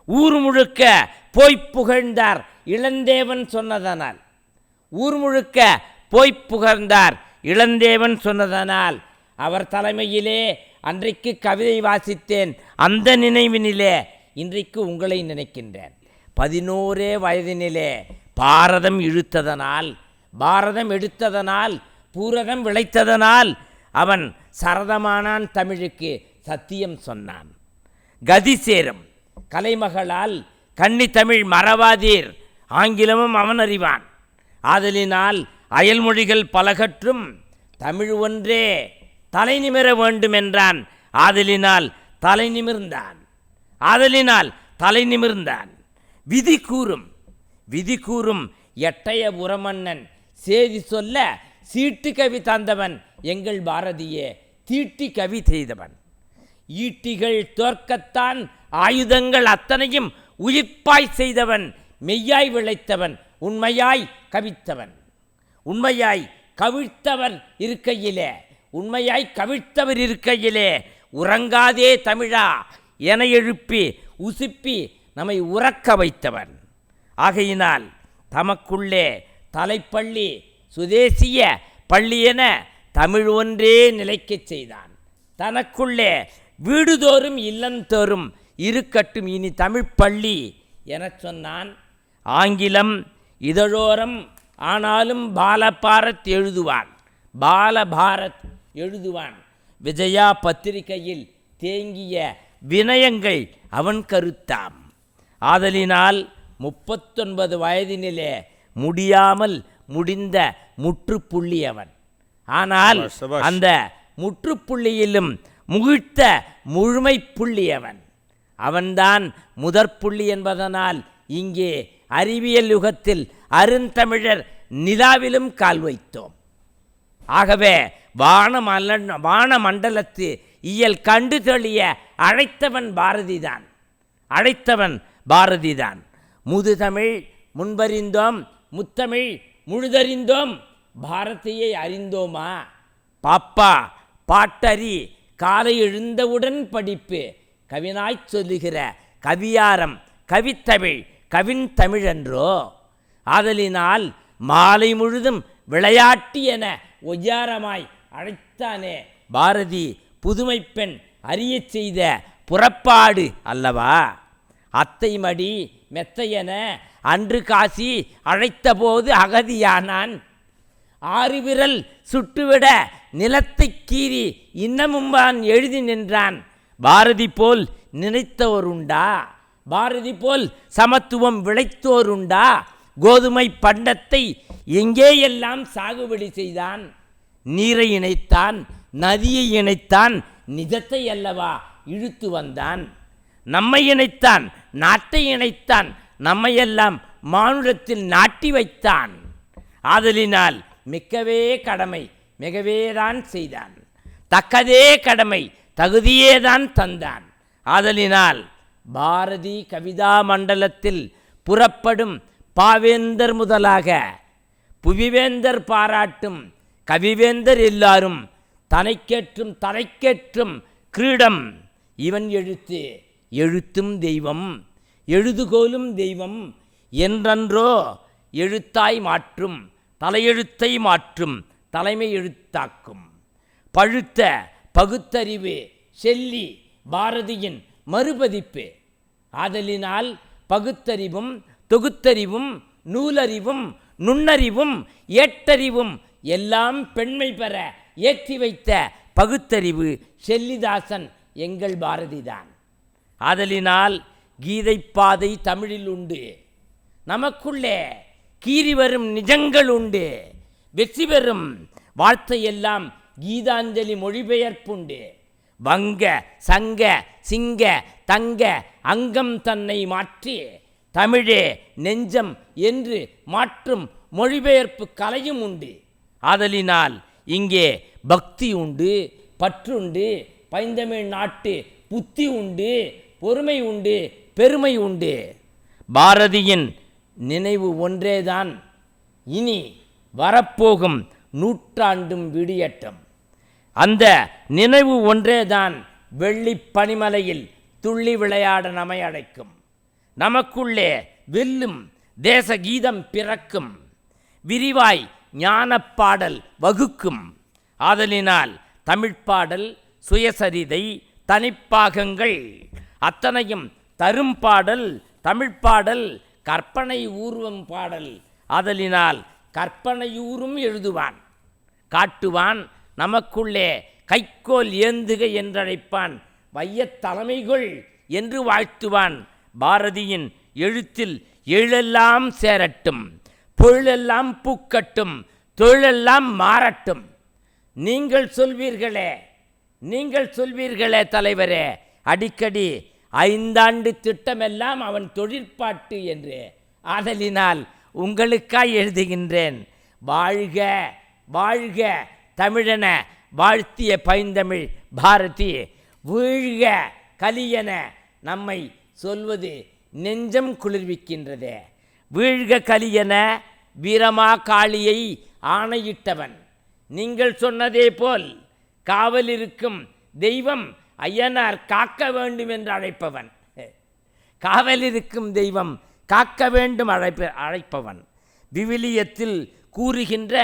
ஊர் முழுக்க போய்ப் புகழ்ந்தார் இளந்தேவன் சொன்னதனால். ஊர் முழுக்க போய்ப் புகழ்ந்தார் இளந்தேவன் சொன்னதனால் அவர் தலைமையிலே அன்றைக்கு கவிதை வாசித்தேன். அந்த நினைவினிலே இன்றைக்கு உங்களை நினைக்கின்றேன். 11 வயதினிலே பாரதம் இழுத்ததனால், பாரதம் எடுத்ததனால், பூரதம் விளைத்ததனால் அவன் சரதமானான். தமிழுக்கு சத்தியம் சொன்னான். கதி சேரும் கலைமகளால் கன்னி தமிழ் மறவாதீர், ஆங்கிலமும் அவன் அறிவான். ஆதலினால் அயல்மொழிகள் பலகற்றும் தமிழ் ஒன்றே தலை நிமிர வேண்டுமென்றான். ஆதலினால் தலை நிமிர்ந்தான். ஆதலினால் தலை நிமிர்ந்தான். விதி கூறும் எட்டய புறமன்னன் சேதி சொல்ல சீட்டு கவி தந்தவன் எங்கள் பாரதியே தீட்டி கவி செய்தவன். ஈட்டிகள் தோற்கத்தான் ஆயுதங்கள் அத்தனையும் உயிர்ப்பாய் செய்தவன், மெய்யாய் விளைத்தவன், உண்மையாய் கவித்தவன். உண்மையாய் கவிழ்த்தவர் இருக்கையிலே உறங்காதே தமிழா என எழுப்பி உசுப்பி நம்மை உறக்க வைத்தவன். ஆகையினால் தமக்குள்ளே தலைப்பள்ளி சுதேசிய பள்ளி என தமிழ் ஒன்றே நிலைக்கச் செய்தான். தனக்குள்ளே வீடுதோறும் இல்லந்தோறும் இருக்கட்டும் இனி தமிழ் பள்ளி எனச் சொன்னான். ஆங்கிலம் இதழோரம் ஆனாலும் பாலபாரத் எழுதுவான். விஜயா பத்திரிகையில் தேங்கிய வினயங்கள் அவன் கருத்தாம். ஆதலினால் 39 வயதினிலே முடியாமல் முடிந்த முற்றுப்புள்ளி அவன். ஆனால் அந்த முற்றுப்புள்ளியிலும் முகிழ்த்த முழுமை புள்ளி அவன். அவன்தான் முதற்புள்ளி என்பதனால் இங்கே அறிவியல் யுகத்தில் அருந்தமிழர் நிலாவிலும் கால் வைத்தோம். ஆகவே வான மண்டலத்து இயல் கண்டு தெளிய அழைத்தவன் பாரதிதான். முதுதமிழ் முன்பறிந்தோம், முத்தமிழ் முழுதறிந்தோம், பாரதியை அறிந்தோமா? பாப்பா பாட்டறி காலை எழுந்தவுடன் படிப்பு கவினாய்ச் சொல்லுகிற கவியாரம் கவித்தமிழ் கவின்தமிழன்றோ. ஆதலினால் மாலை முழுதும் விளையாட்டு என ஒய்யாரமாய் அழைத்தானே பாரதி புதுமை பெண் அறியச் செய்த புறப்பாடு அல்லவா? அத்தை மடி மெத்தையென அன்று காசி அழைத்தபோது அகதியானான். 6 விரல் சுட்டுவிட நிலத்தை கீறி இன்னமும்பான் எழுதி நின்றான். பாரதி போல் நினைத்தோருண்டா? பாரதி போல் சமத்துவம் விளைத்தோருண்டா? கோதுமை பண்டத்தை எங்கேயெல்லாம் சாகுபடி செய்தான். நீரை இணைத்தான், நதியை இணைத்தான், நிஜத்தை அல்லவா இழுத்து வந்தான். நம்மை இணைத்தான், நாட்டை இணைத்தான், நம்மையெல்லாம் மானுடத்தில் நாட்டி வைத்தான். ஆதலினால் மிக்கவே கடமை மிகவேதான் செய்தான். தக்கதே கடமை தகுதியேதான் தந்தான். ஆதலினால் பாரதி கவிதா மண்டலத்தில் புறப்படும் பாவேந்தர் முதலாக புவிவேந்தர் பாராட்டும் கவிவேந்தர் எல்லாரும் தனைக்கேற்றும் தலைக்கேற்றும் கிரீடம் இவன் எழுத்து. எழுத்தும் தெய்வம் எழுதுகோலும் தெய்வம் என்றன்றோ எழுத்தாய் மாற்றும் தலையெழுத்தை மாற்றும் தலைமை எழுத்தாக்கும். பழுத்த பகுத்தறிவு செல்லி பாரதியின் மறுபதிப்பு. ஆதலினால் பகுத்தறிவும் தொகுத்தறிவும் நூலறிவும் நுண்ணறிவும் ஏட்டறிவும் எல்லாம் பெண்மை பெற ஏற்றி வைத்த பகுத்தறிவு செல்லிதாசன் எங்கள் பாரதிதான். ஆதலினால் கீதைப்பாதை தமிழில் உண்டு. நமக்குள்ளே கீறி வரும் நிஜங்கள் உண்டு. வெற்றி பெறும் வாழ்த்தையெல்லாம் கீதாஞ்சலி மொழிபெயர்ப்புண்டு. வங்க சங்க சிங்க தங்க அங்கம் தன்னை மாற்றி தமிழே நெஞ்சம் என்று மாற்றும் மொழிபெயர்ப்பு கலையும் உண்டு. ஆதலினால் இங்கே பக்தி உண்டு, பற்றுண்டு, பைந்தமிழ் நாட்டு புத்தி உண்டு, பொறுமை உண்டு, பெருமை உண்டு. பாரதியின் நினைவு ஒன்றேதான் இனி வரப்போகும் நூற்றாண்டும் விடியட்டும். அந்த நினைவு ஒன்றேதான் வெள்ளி பனிமலையில் துள்ளி விளையாட நம்மை அழைக்கும். நமக்குள்ளே வெல்லும் தேச கீதம் பிறக்கும். விரிவாய் ஞானப்பாடல் வகுக்கும். ஆதலினால் தமிழ்ப்பாடல் சுயசரிதை தனிப்பாகங்கள் அத்தனையும் தரும் பாடல் தமிழ்ப்பாடல் கற்பனை ஊர்வம் பாடல். ஆதலினால் கற்பனையூரும் எழுதுவான் காட்டுவான். நமக்குள்ளே கைக்கோல் ஏந்துக என்றழைப்பான். வையத் தலைமைகள் என்று வாழ்த்துவான். பாரதியின் எழுத்தில் எழெல்லாம் சேரட்டும், பொருளெல்லாம் பூக்கட்டும், தொழிலெல்லாம் மாறட்டும். நீங்கள் சொல்வீர்களே தலைவரே, அடிக்கடி 5 ஆண்டு திட்டமெல்லாம் அவன் தொழிற்பாட்டு என்று. ஆதலினால் உங்களுக்காய் எழுதுகின்றேன். வாழ்க வாழ்க தமிழென வாழ்த்திய பைந்தமிழ் பாரதி, வீழ்க கலியென நம்மை சொல்வது நெஞ்சம் குளிர்விக்கின்றதே. வீழ்க கலியென வீரமா காளியை ஆணையிட்டவன். நீங்கள் சொன்னதே போல் காவலிருக்கும் தெய்வம் ஐயனார் காக்க வேண்டும் என்று அழைப்பவன். காவலிருக்கும் தெய்வம் காக்க வேண்டும் அழைப்பவன். விவிலியத்தில் கூறுகின்ற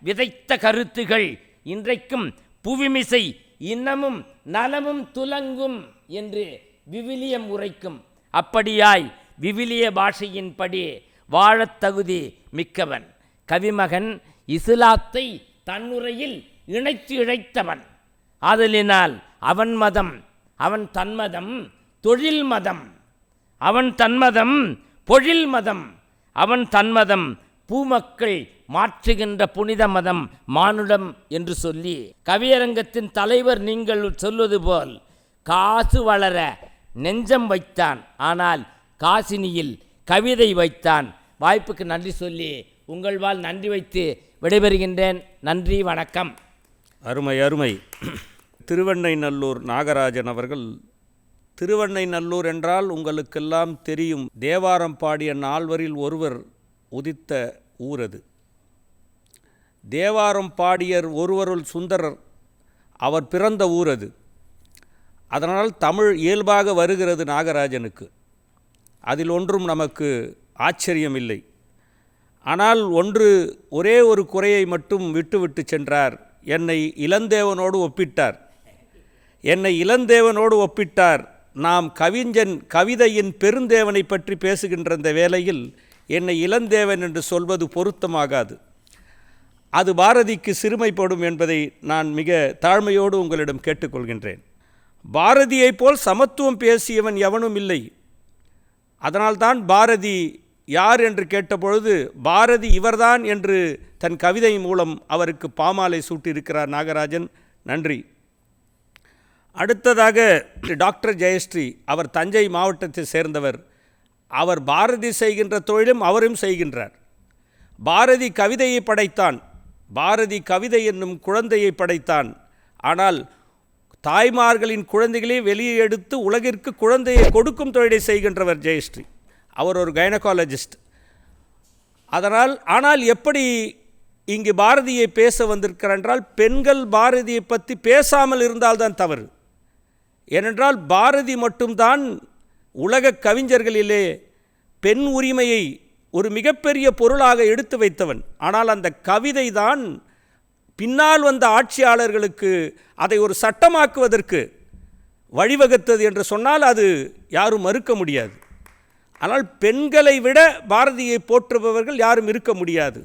விதைத்த கருத்துகள் இன்றைக்கும் புவிமிசை இன்னமும் நலமும் துலங்கும் என்று விவிலியம் உரைக்கும். அப்படியாய் விவிலிய பாஷையின்படி வாழத் தகுதி மிக்கவன். கவிமகன் இஸ்லாத்தை தன்னுரையில் இணைத்து இழைத்தவன். ஆதலினால் அவன் மதம் அவன் தன்மதம் தொழில் மதம், அவன் தன்மதம் பொழில் மதம், அவன் தன்மதம் பூமக்கள் மாற்றுகின்ற புனித மதம் மானுடம் என்று சொல்லி கவியரங்கத்தின் தலைவர் நீங்கள் சொல்வது போல் காசு வளர நெஞ்சம் வைத்தான், ஆனால் காசினியில் கவிதை வைத்தான். வாய்ப்புக்கு நன்றி சொல்லி உங்கள் வாழ் நன்றி வைத்து விடைபெறுகின்றேன். நன்றி, வணக்கம். அருமை அருமை. திருவெண்ணைநல்லூர் நாகராஜன் அவர்கள், திருவெண்ணைநல்லூர் என்றால் உங்களுக்கெல்லாம் தெரியும், தேவாரம் பாடிய 4வரில் ஒருவர் உதித்த ஊர் அது. தேவாரம் பாடியர் ஒருவருள் சுந்தரர், அவர் பிறந்த ஊர் அது. அதனால் தமிழ் இயல்பாக வருகிறது நாகராஜனுக்கு. அதில் ஒன்றும் நமக்கு ஆச்சரியமில்லை. ஆனால் ஒரே ஒரு குறையை மட்டும் விட்டு சென்றார். என்னை இளந்தேவனோடு ஒப்பிட்டார். நாம் கவிதையின் பெருந்தேவனை பற்றி பேசுகின்ற இந்த வேளையில் என்னை இளந்தேவன் என்று சொல்வது பொருத்தமாகாது. அது பாரதிக்கு சிறுமைப்படும் என்பதை நான் மிக தாழ்மையோடு உங்களிடம் கேட்டுக்கொள்கின்றேன். பாரதியைப் போல் சமத்துவம் பேசியவன் எவனும் இல்லை. அதனால்தான் பாரதி யார் என்று கேட்டபொழுது பாரதி இவர்தான் என்று தன் கவிதை மூலம் அவருக்கு பாமாலை சூட்டியிருக்கிறார் நாகராஜன். நன்றி. அடுத்ததாக டாக்டர் ஜெயஸ்ரீ, அவர் தஞ்சை மாவட்டத்தை சேர்ந்தவர். அவர் பாரதி செய்கின்ற தொழிலும் அவரும் செய்கின்றார். பாரதி கவிதையை படைத்தான். பாரதி கவிதை என்னும் குழந்தையை படைத்தான். ஆனால் தாய்மார்களின் குழந்தைகளே வெளியே எடுத்து உலகிற்கு குழந்தையை கொடுக்கும் தொழிலை செய்கின்றவர் ஜெயஸ்ரீ. அவர் ஒரு கைனகாலஜிஸ்ட். ஆனால் எப்படி இங்கு பாரதியை பேச வந்திருக்கிறார் என்றால், பெண்கள் பாரதியை பற்றி பேசாமல் இருந்தால்தான் தவறு. ஏனென்றால் பாரதி மட்டும்தான் உலக கவிஞர்களிலே பெண் உரிமையை ஒரு மிகப்பெரிய பொருளாக எடுத்து வைத்தவன். ஆனால் அந்த கவிதை தான் பின்னால் வந்த ஆட்சியாளர்களுக்கு அதை ஒரு சட்டமாக்குவதற்கு வழிவகுத்தது என்று சொன்னால் அது யாரும் மறுக்க முடியாது. ஆனால் பெண்களை விட பாரதியை போற்றுபவர்கள் யாரும் இருக்க முடியாது.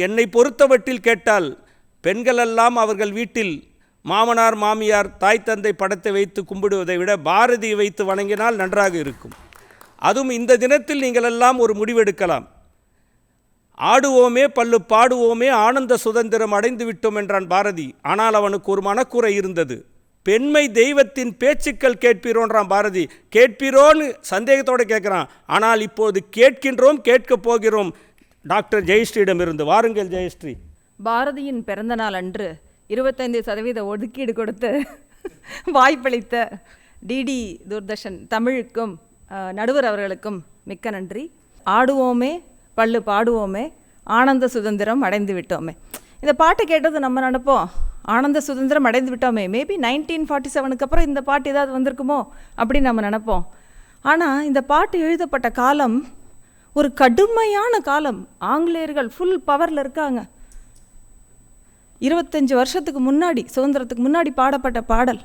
என்னை பொறுத்தவற்றில் கேட்டால், பெண்களெல்லாம் அவர்கள் வீட்டில் மாமனார் மாமியார் தாய் தந்தை படத்தை வைத்து கும்பிடுவதை விட பாரதியை வைத்து வணங்கினால் நன்றாக இருக்கும். அதுவும் இந்த தினத்தில் நீங்கள் எல்லாம் ஒரு முடிவெடுக்கலாம். ஆடுவோமே பல்லு பாடுவோமே ஆனந்த சுதந்திரம் அடைந்து விட்டோம் என்றான் பாரதி. ஆனால் அவனுக்கு ஒரு மனக்குறை இருந்தது. பெண்மை தெய்வத்தின் பேச்சுக்கள் கேட்பீரோன்றான் பாரதி. கேட்பீரோன்னு சந்தேகத்தோடு கேட்குறான். ஆனால் இப்போது கேட்கின்றோம், கேட்கப் போகிறோம் டாக்டர் ஜெயஸ்ரீயிடமிருந்து. வாருங்கள் ஜெயஸ்ரீ. பாரதியின் பிறந்த நாள் அன்று 25% ஒதுக்கீடு கொடுத்து வாய்ப்பளித்த டிடி தூர்தர்ஷன் தமிழுக்கும் நடுவர் அவர்களுக்கும் மிக்க நன்றி. ஆடுவோமே பல்லு பாடுவோமே ஆனந்த சுதந்திரம் அடைந்து விட்டோமே. இந்த பாட்டை கேட்டது நம்ம நினைப்போம், ஆனந்த சுதந்திரம் அடைந்து விட்டோமே, மேபி 1947 அப்புறம் இந்த பாட்டு ஏதாவது வந்திருக்குமோ அப்படின்னு நம்ம நினைப்போம். ஆனால் இந்த பாட்டு எழுதப்பட்ட காலம் ஒரு கடுமையான காலம். ஆங்கிலேயர்கள் ஃபுல் பவரில் இருக்காங்க. 25 வருஷத்துக்கு முன்னாடி, சுதந்திரத்துக்கு முன்னாடி பாடப்பட்ட பாடல்.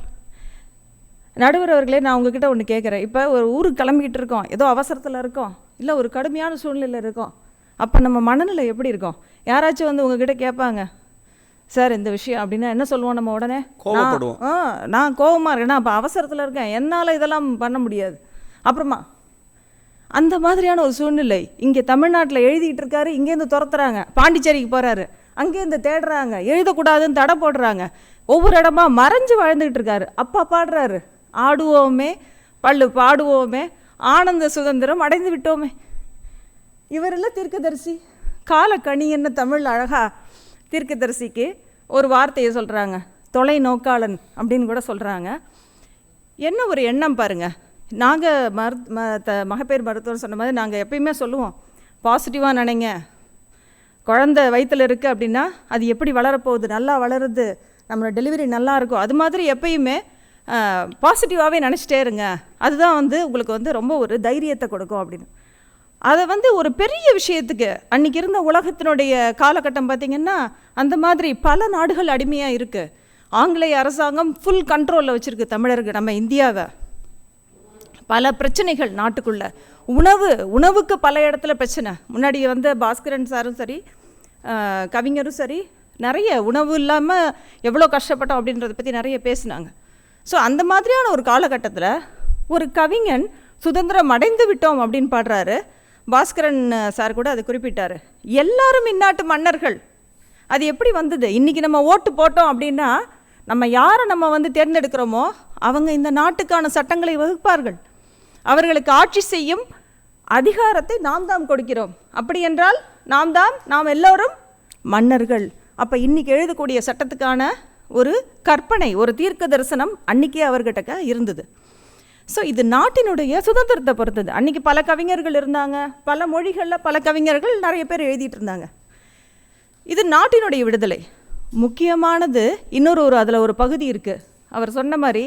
நடுவர் அவர்களே, நான் உங்ககிட்ட ஒன்று கேட்குறேன். இப்போ ஒரு ஊருக்கு கிளம்பிக்கிட்டு இருக்கோம், ஏதோ அவசரத்தில் இருக்கோம், இல்லை ஒரு கடுமையான சூழ்நிலையில் இருக்கோம். அப்போ நம்ம மனநிலை எப்படி இருக்கும்? யாராச்சும் வந்து உங்ககிட்ட கேட்பாங்க, சார் இந்த விஷயம் அப்படின்னா என்ன சொல்லுவோம்? நம்ம உடனே கோவப்படுவோம். நான் கோவமாக இருக்கேன், நான் அப்போ அவசரத்தில் இருக்கேன், என்னால் இதெல்லாம் பண்ண முடியாது. அப்புறமா அந்த மாதிரியான ஒரு சூழ்நிலை இங்கே தமிழ்நாட்டில் எழுதிட்டு இருக்காரு, இங்கேருந்து துரத்துறாங்க, பாண்டிச்சேரிக்கு போகிறாரு, அங்கேருந்து தேடுறாங்க, எழுதக்கூடாதுன்னு தடை போடுறாங்க, ஒவ்வொரு இடமா மறைஞ்சு வாழ்ந்துக்கிட்டு இருக்காரு. அப்பா பாடுறாரு, ஆடுவோமே பல்லு பாடுவோமே ஆனந்த சுதந்திரம் அடைந்து விட்டோமே. இவரெல்லாம் தீர்க்கதரிசி. காலக்கணி என்ன தமிழ் அழகா தீர்க்கதரிசிக்கு ஒரு வார்த்தையை சொல்கிறாங்க, தொலை நோக்காளன் அப்படின்னு கூட சொல்கிறாங்க. என்ன ஒரு எண்ணம் பாருங்கள். நாங்கள் மகப்பேறு மருத்துவர் சொன்ன மாதிரி நாங்கள் எப்பயுமே சொல்லுவோம், பாசிட்டிவாக நினைங்க. குழந்தை வயிற்றில் இருக்குது அப்படின்னா அது எப்படி வளரப்போகுது, நல்லா வளருது, நம்மளோட டெலிவரி நல்லா இருக்கும், அது மாதிரி எப்பயுமே பாசிட்டிவாகவே நினச்சிட்டே இருங்க. அதுதான் வந்து உங்களுக்கு வந்து ரொம்ப ஒரு தைரியத்தை கொடுக்கும் அப்படின்னு. அதை வந்து ஒரு பெரிய விஷயத்துக்கு அன்றைக்கி இருந்த உலகத்தினுடைய காலகட்டம் பார்த்திங்கன்னா அந்த மாதிரி பல நாடுகள் அடிமையாக இருக்குது. ஆங்கிலேய அரசாங்கம் ஃபுல் கண்ட்ரோலில் வச்சுருக்கு தமிழர்கள், நம்ம இந்தியாவை. பல பிரச்சனைகள் நாட்டுக்குள்ளே. உணவுக்கு பல இடத்துல பிரச்சனை. முன்னாடி வந்து பாஸ்கரன் சாரும் சரி, கவிஞரும் சரி, நிறைய உணவு இல்லாமல் எவ்வளோ கஷ்டப்பட்டோம் அப்படின்றத பற்றி நிறைய பேசினாங்க. ஸோ அந்த மாதிரியான ஒரு காலகட்டத்தில் ஒரு கவிஞன் சுதந்திரம் அடைந்து விட்டோம் அப்படின்னு பாடுறாரு. பாஸ்கரன் சார் கூட அதை குறிப்பிட்டார். எல்லாரும் இந்நாட்டு மன்னர்கள். அது எப்படி வந்தது? இன்றைக்கி நம்ம ஓட்டு போட்டோம் அப்படின்னா நம்ம யாரை நம்ம வந்து தேர்ந்தெடுக்கிறோமோ அவங்க இந்த நாட்டுக்கான சட்டங்களை வகுப்பார்கள். அவர்களுக்கு ஆட்சி செய்யும் அதிகாரத்தை நாம் தான் கொடுக்கிறோம். அப்படி என்றால் நாம் எல்லோரும் மன்னர்கள். அப்போ இன்றைக்கி எழுதக்கூடிய சட்டத்துக்கான ஒரு கற்பனை, ஒரு தீர்க்க தரிசனம் அன்றைக்கே அவர்கிட்ட இருந்தது. ஸோ இது நாட்டினுடைய சுதந்திரத்தை பொறுத்தது. அன்றைக்கி பல கவிஞர்கள் இருந்தாங்க, பல மொழிகளில் பல கவிஞர்கள் நிறைய பேர் எழுதிட்டு இருந்தாங்க. இது நாட்டினுடைய விடுதலை. முக்கியமானது இன்னொரு அதில் ஒரு பகுதி இருக்குது. அவர் சொன்ன மாதிரி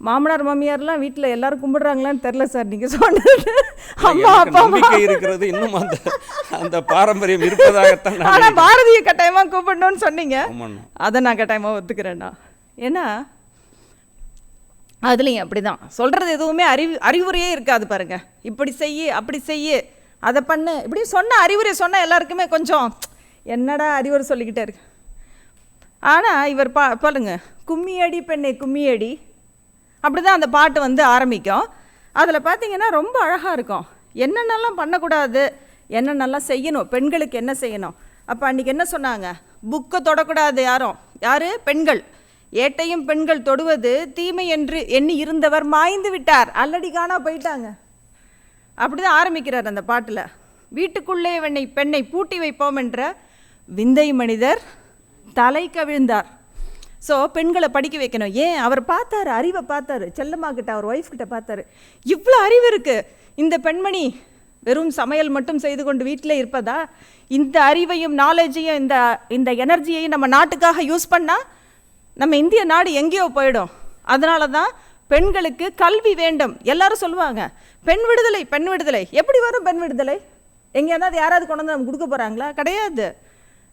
மாமனார் மாமியார்லாம் வீட்டில் எல்லாரும் கும்பிடுறாங்களான்னு தெரில சார், நீங்கள் சொன்னது. அம்மா அப்பா நம்பிக்கை இருக்கிறது, இன்னும் அந்த பாரம்பரியம் இருப்பதாகத்தான். ஆனால் பாரதிய கட்டாயமாக கூப்பிடணும்னு சொன்னீங்க, அதை நான் கட்டாயமாக ஒத்துக்கிறேன்னா. ஏன்னா அதுலேயும் அப்படி தான் சொல்கிறது, எதுவுமே அறிவுரையே இருக்காது பாருங்கள். இப்படி செய்ய, அப்படி செய்ய, அதை பண்ணு, இப்படி சொன்ன அறிவுரை சொன்னால் எல்லாருக்குமே கொஞ்சம் என்னடா அறிவுரை சொல்லிக்கிட்டே இருக்கு. ஆனால் இவர் பாருங்க, கும்மியடி பெண்ணை கும்மியடி, அப்படி தான் அந்த பாட்டு வந்து ஆரம்பிக்கும். அதில் பார்த்தீங்கன்னா ரொம்ப அழகாக இருக்கும். என்னென்னலாம் பண்ணக்கூடாது, என்னென்னலாம் செய்யணும், பெண்களுக்கு என்ன செய்யணும். அப்போ அன்றைக்கி என்ன சொன்னாங்க? புக்கை தொடக்கூடாது யார்? பெண்கள். ஏட்டையும் பெண்கள் தொடுவது தீமை என்று எண்ணி இருந்தவர் மாய்ந்து விட்டார், அல்லடி காணா போயிட்டாங்க. அப்படி தான் ஆரம்பிக்கிறார் அந்த பாட்டில். வீட்டுக்குள்ளே பெண்ணை பூட்டி வைப்போம் என்ற விந்தை மனிதர் தலை கவிழ்ந்தார். ஸோ பெண்களை படிக்க வைக்கணும். ஏன் அவர் பார்த்தாரு, அறிவை பார்த்தாரு, செல்லம்மா கிட்ட அவர் ஒய்ஃப் கிட்ட பார்த்தாரு, இவ்வளோ அறிவு இருக்குது இந்த பெண்மணி வெறும் சமையல் மட்டும் செய்து கொண்டு வீட்டில் இருப்பதா? இந்த அறிவையும் நாலேஜையும் இந்த எனர்ஜியையும் நம்ம நாட்டுக்காக யூஸ் பண்ணால் நம்ம இந்திய நாடு எங்கேயோ போயிடும். அதனால தான் பெண்களுக்கு கல்வி வேண்டும். எல்லாரும் சொல்லுவாங்க பெண் விடுதலை, பெண் விடுதலை. எப்படி வரும் பெண் விடுதலை? எங்கேயாவது யாராவது கொண்டு வந்து நம்ம கொடுக்க போகிறாங்களா? கிடையாது.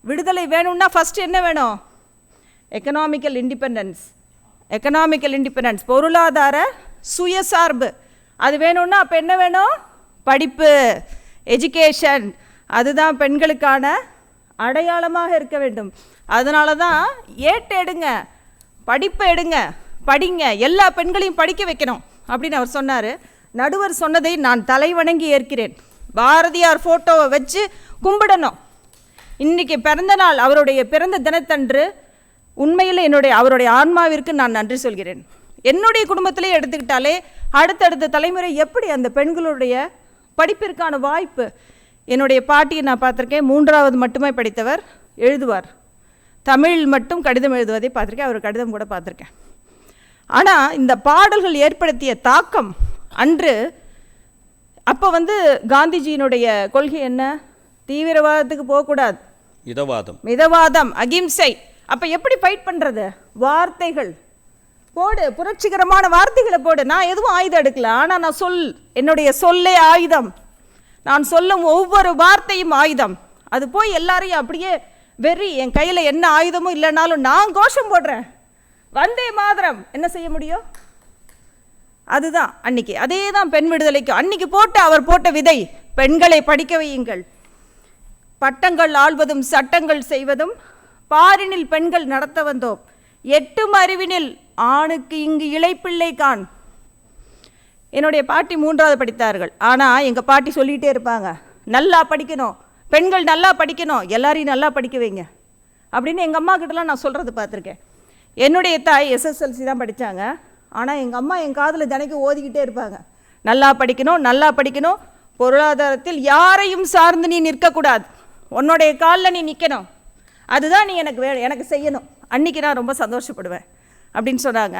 விடுதலை வேணும்னா ஃபஸ்ட்டு என்ன வேணும்? Economical independence. எக்கனாமிக்கல் இண்டிபெண்டன்ஸ், பொருளாதார சுயசார்பு. அது வேணும்னா அப்போ என்ன வேணும்? படிப்பு, எஜுகேஷன். அதுதான் பெண்களுக்கான அடையாளமாக இருக்க வேண்டும். அதனால தான் ஏட்டு எடுங்க, படிப்பை எடுங்க, படிங்க, எல்லா பெண்களையும் படிக்க வைக்கணும் அப்படின்னு அவர் சொன்னார். நடுவர் சொன்னதை நான் தலைவணங்கி ஏற்கிறேன். பாரதியார் ஃபோட்டோவை வச்சு கும்பிடணும். இன்றைக்கி பிறந்த நாள், அவருடைய பிறந்த தினத்தன்று உண்மையில் அவருடைய ஆன்மாவிற்கு நான் நன்றி சொல்கிறேன். என்னுடைய குடும்பத்திலே எடுத்துக்கிட்டாலே அடுத்தடுத்த தலைமுறை எப்படி அந்த பெண்களுடைய படிப்பிற்கான வாய்ப்பு. என்னுடைய பாட்டியை நான் பார்த்துருக்கேன், 3வது மட்டுமே படித்தவர், எழுதுவார். தமிழ் மட்டும் கடிதம் எழுதுவதை பார்த்துருக்கேன், அவர் கடிதம் கூட பார்த்துருக்கேன். ஆனால் இந்த பாடல்கள் ஏற்படுத்திய தாக்கம் அன்று, அப்போ காந்திஜியினுடைய கொள்கை என்ன? தீவிரவாதத்துக்கு போகக்கூடாது, மிதவாதம், அகிம்சை. அப்போ எப்படி ஃபைட் பண்ணுறது? வார்த்தைகள் போடு, புரட்சிகரமான வார்த்தைகளை போடு. நான் எதுவும் ஆயுதம் எடுக்கல, ஆனால் நான் என்னுடைய சொல்லே ஆயுதம். நான் சொல்லும் ஒவ்வொரு வார்த்தையும் ஆயுதம். அது போய் எல்லாரையும் அப்படியே வெறி, என் கையில் என்ன ஆயுதமும் இல்லைனாலும் நான் கோஷம் போடுறேன், வந்தே மாதரம். என்ன செய்ய முடியும்? அதுதான் அன்னைக்கு. அதே தான் பெண் விடுதலைக்கு அன்னைக்கு அவர் போட்ட விதை. பெண்களை படிக்க வையுங்கள், பட்டங்கள் ஆள்வதும் சட்டங்கள் செய்வதும் பாரினில் பெண்கள் நடத்த வந்தோம், எட்டும் அறிவினில் ஆணுக்கு இங்கு இளைப்பிள்ளை கான். என்னுடைய பாட்டி 3வது படித்தார்கள். ஆனால் எங்கள் பாட்டி சொல்லிகிட்டே இருப்பாங்க, நல்லா படிக்கணும், பெண்கள் நல்லா படிக்கணும், எல்லாரையும் நல்லா படிக்க வைங்க அப்படின்னு எங்கள் அம்மா கிட்டலாம் நான் சொல்கிறது பார்த்துருக்கேன். என்னுடைய தாய் SSLC தான் படித்தாங்க. ஆனால் எங்கள் அம்மா என் காதில் தினைக்கும் ஓதிக்கிட்டே இருப்பாங்க, நல்லா படிக்கணும், நல்லா படிக்கணும், பொருளாதாரத்தில் யாரையும் சார்ந்து நீ நிற்கக்கூடாது, உன்னுடைய காலில் நீ நிற்கணும், அதுதான் நீ எனக்கு செய்யணும். அன்றைக்கி நான் ரொம்ப சந்தோஷப்படுவேன் அப்படின்னு சொன்னாங்க.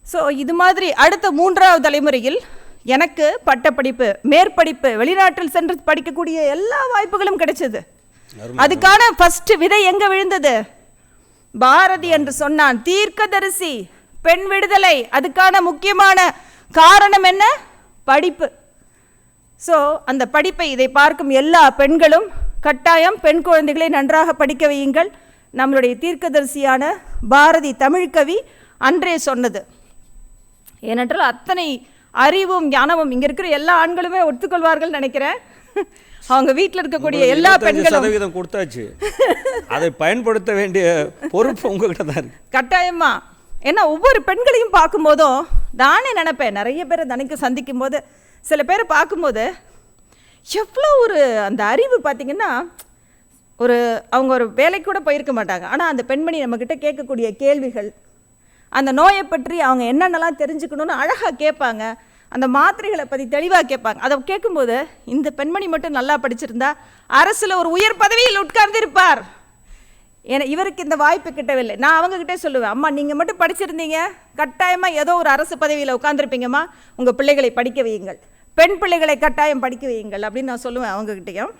ஸோ இது மாதிரி அடுத்த 3வது தலைமுறையில் எனக்கு பட்டப்படிப்பு, மேற்படிப்பு, வெளிநாட்டில் சென்று படிக்கக்கூடிய எல்லா வாய்ப்புகளும் கிடைச்சது. அதுக்கான ஃபஸ்ட்டு விதை எங்கே விழுந்தது? பாரதி என்று சொன்னான், தீர்க்கதரிசி, பெண் விடுதலை. அதுக்கான முக்கியமான காரணம் என்ன? படிப்பு. ஸோ அந்த படிப்பை, இதை பார்க்கும் எல்லா பெண்களும் கட்டாயம் பெண் குழந்தைகளை நன்றாக படிக்க வையுங்கள். நம்மளுடைய தீர்க்கதரிசியான பாரதி தமிழ்கவி அன்றே சொன்னது. ஏனென்றால் அத்தனை அறிவும் ஞானமும் இங்கே இருக்கிற எல்லா ஆண்களுமே ஒத்துக்கொள்வார்கள் நினைக்கிறேன். அவங்க வீட்டில் இருக்கக்கூடிய எல்லா பெண்களும் கொடுத்தாச்சு, அதை பயன்படுத்த வேண்டிய பொறுப்பு உங்ககிட்ட தான் இருக்கு கட்டாயமா. ஏன்னா ஒவ்வொரு பெண்களையும் பார்க்கும்போதும் நானே நினைப்பேன், நிறைய பேரை நினைக்க சந்திக்கும் போது, சில பேரை பார்க்கும்போது எவ்வளோ ஒரு அந்த அறிவு பார்த்திங்கன்னா, அவங்க ஒரு வேலைக்கு கூட போயிருக்க மாட்டாங்க, ஆனால் அந்த பெண்மணி நம்மக்கிட்ட கேட்கக்கூடிய கேள்விகள், அந்த நோயை பற்றி அவங்க என்னென்னலாம் தெரிஞ்சுக்கணும்னு அழகாக கேட்பாங்க, அந்த மாத்திரைகளை பற்றி தெளிவாக கேட்பாங்க. அதை கேட்கும்போது இந்த பெண்மணி மட்டும் நல்லா படிச்சிருந்தா அரசில் ஒரு உயர் பதவியில் உட்கார்ந்திருப்பார். ஏன்னா இவருக்கு இந்த வாய்ப்பு கிட்டவில்லை. நான் அவங்கக்கிட்டே சொல்லுவேன், அம்மா நீங்கள் மட்டும் படிச்சிருந்தீங்க கட்டாயமாக ஏதோ ஒரு அரசு பதவியில் உட்காந்துருப்பீங்கம்மா, உங்கள் பிள்ளைகளை படிக்க வையுங்கள், பெண் பிள்ளைகளை கட்டாயம் படிக்க வையுங்கள் அப்படின்னு நான் சொல்லுவேன் அவங்கக்கிட்டையும்.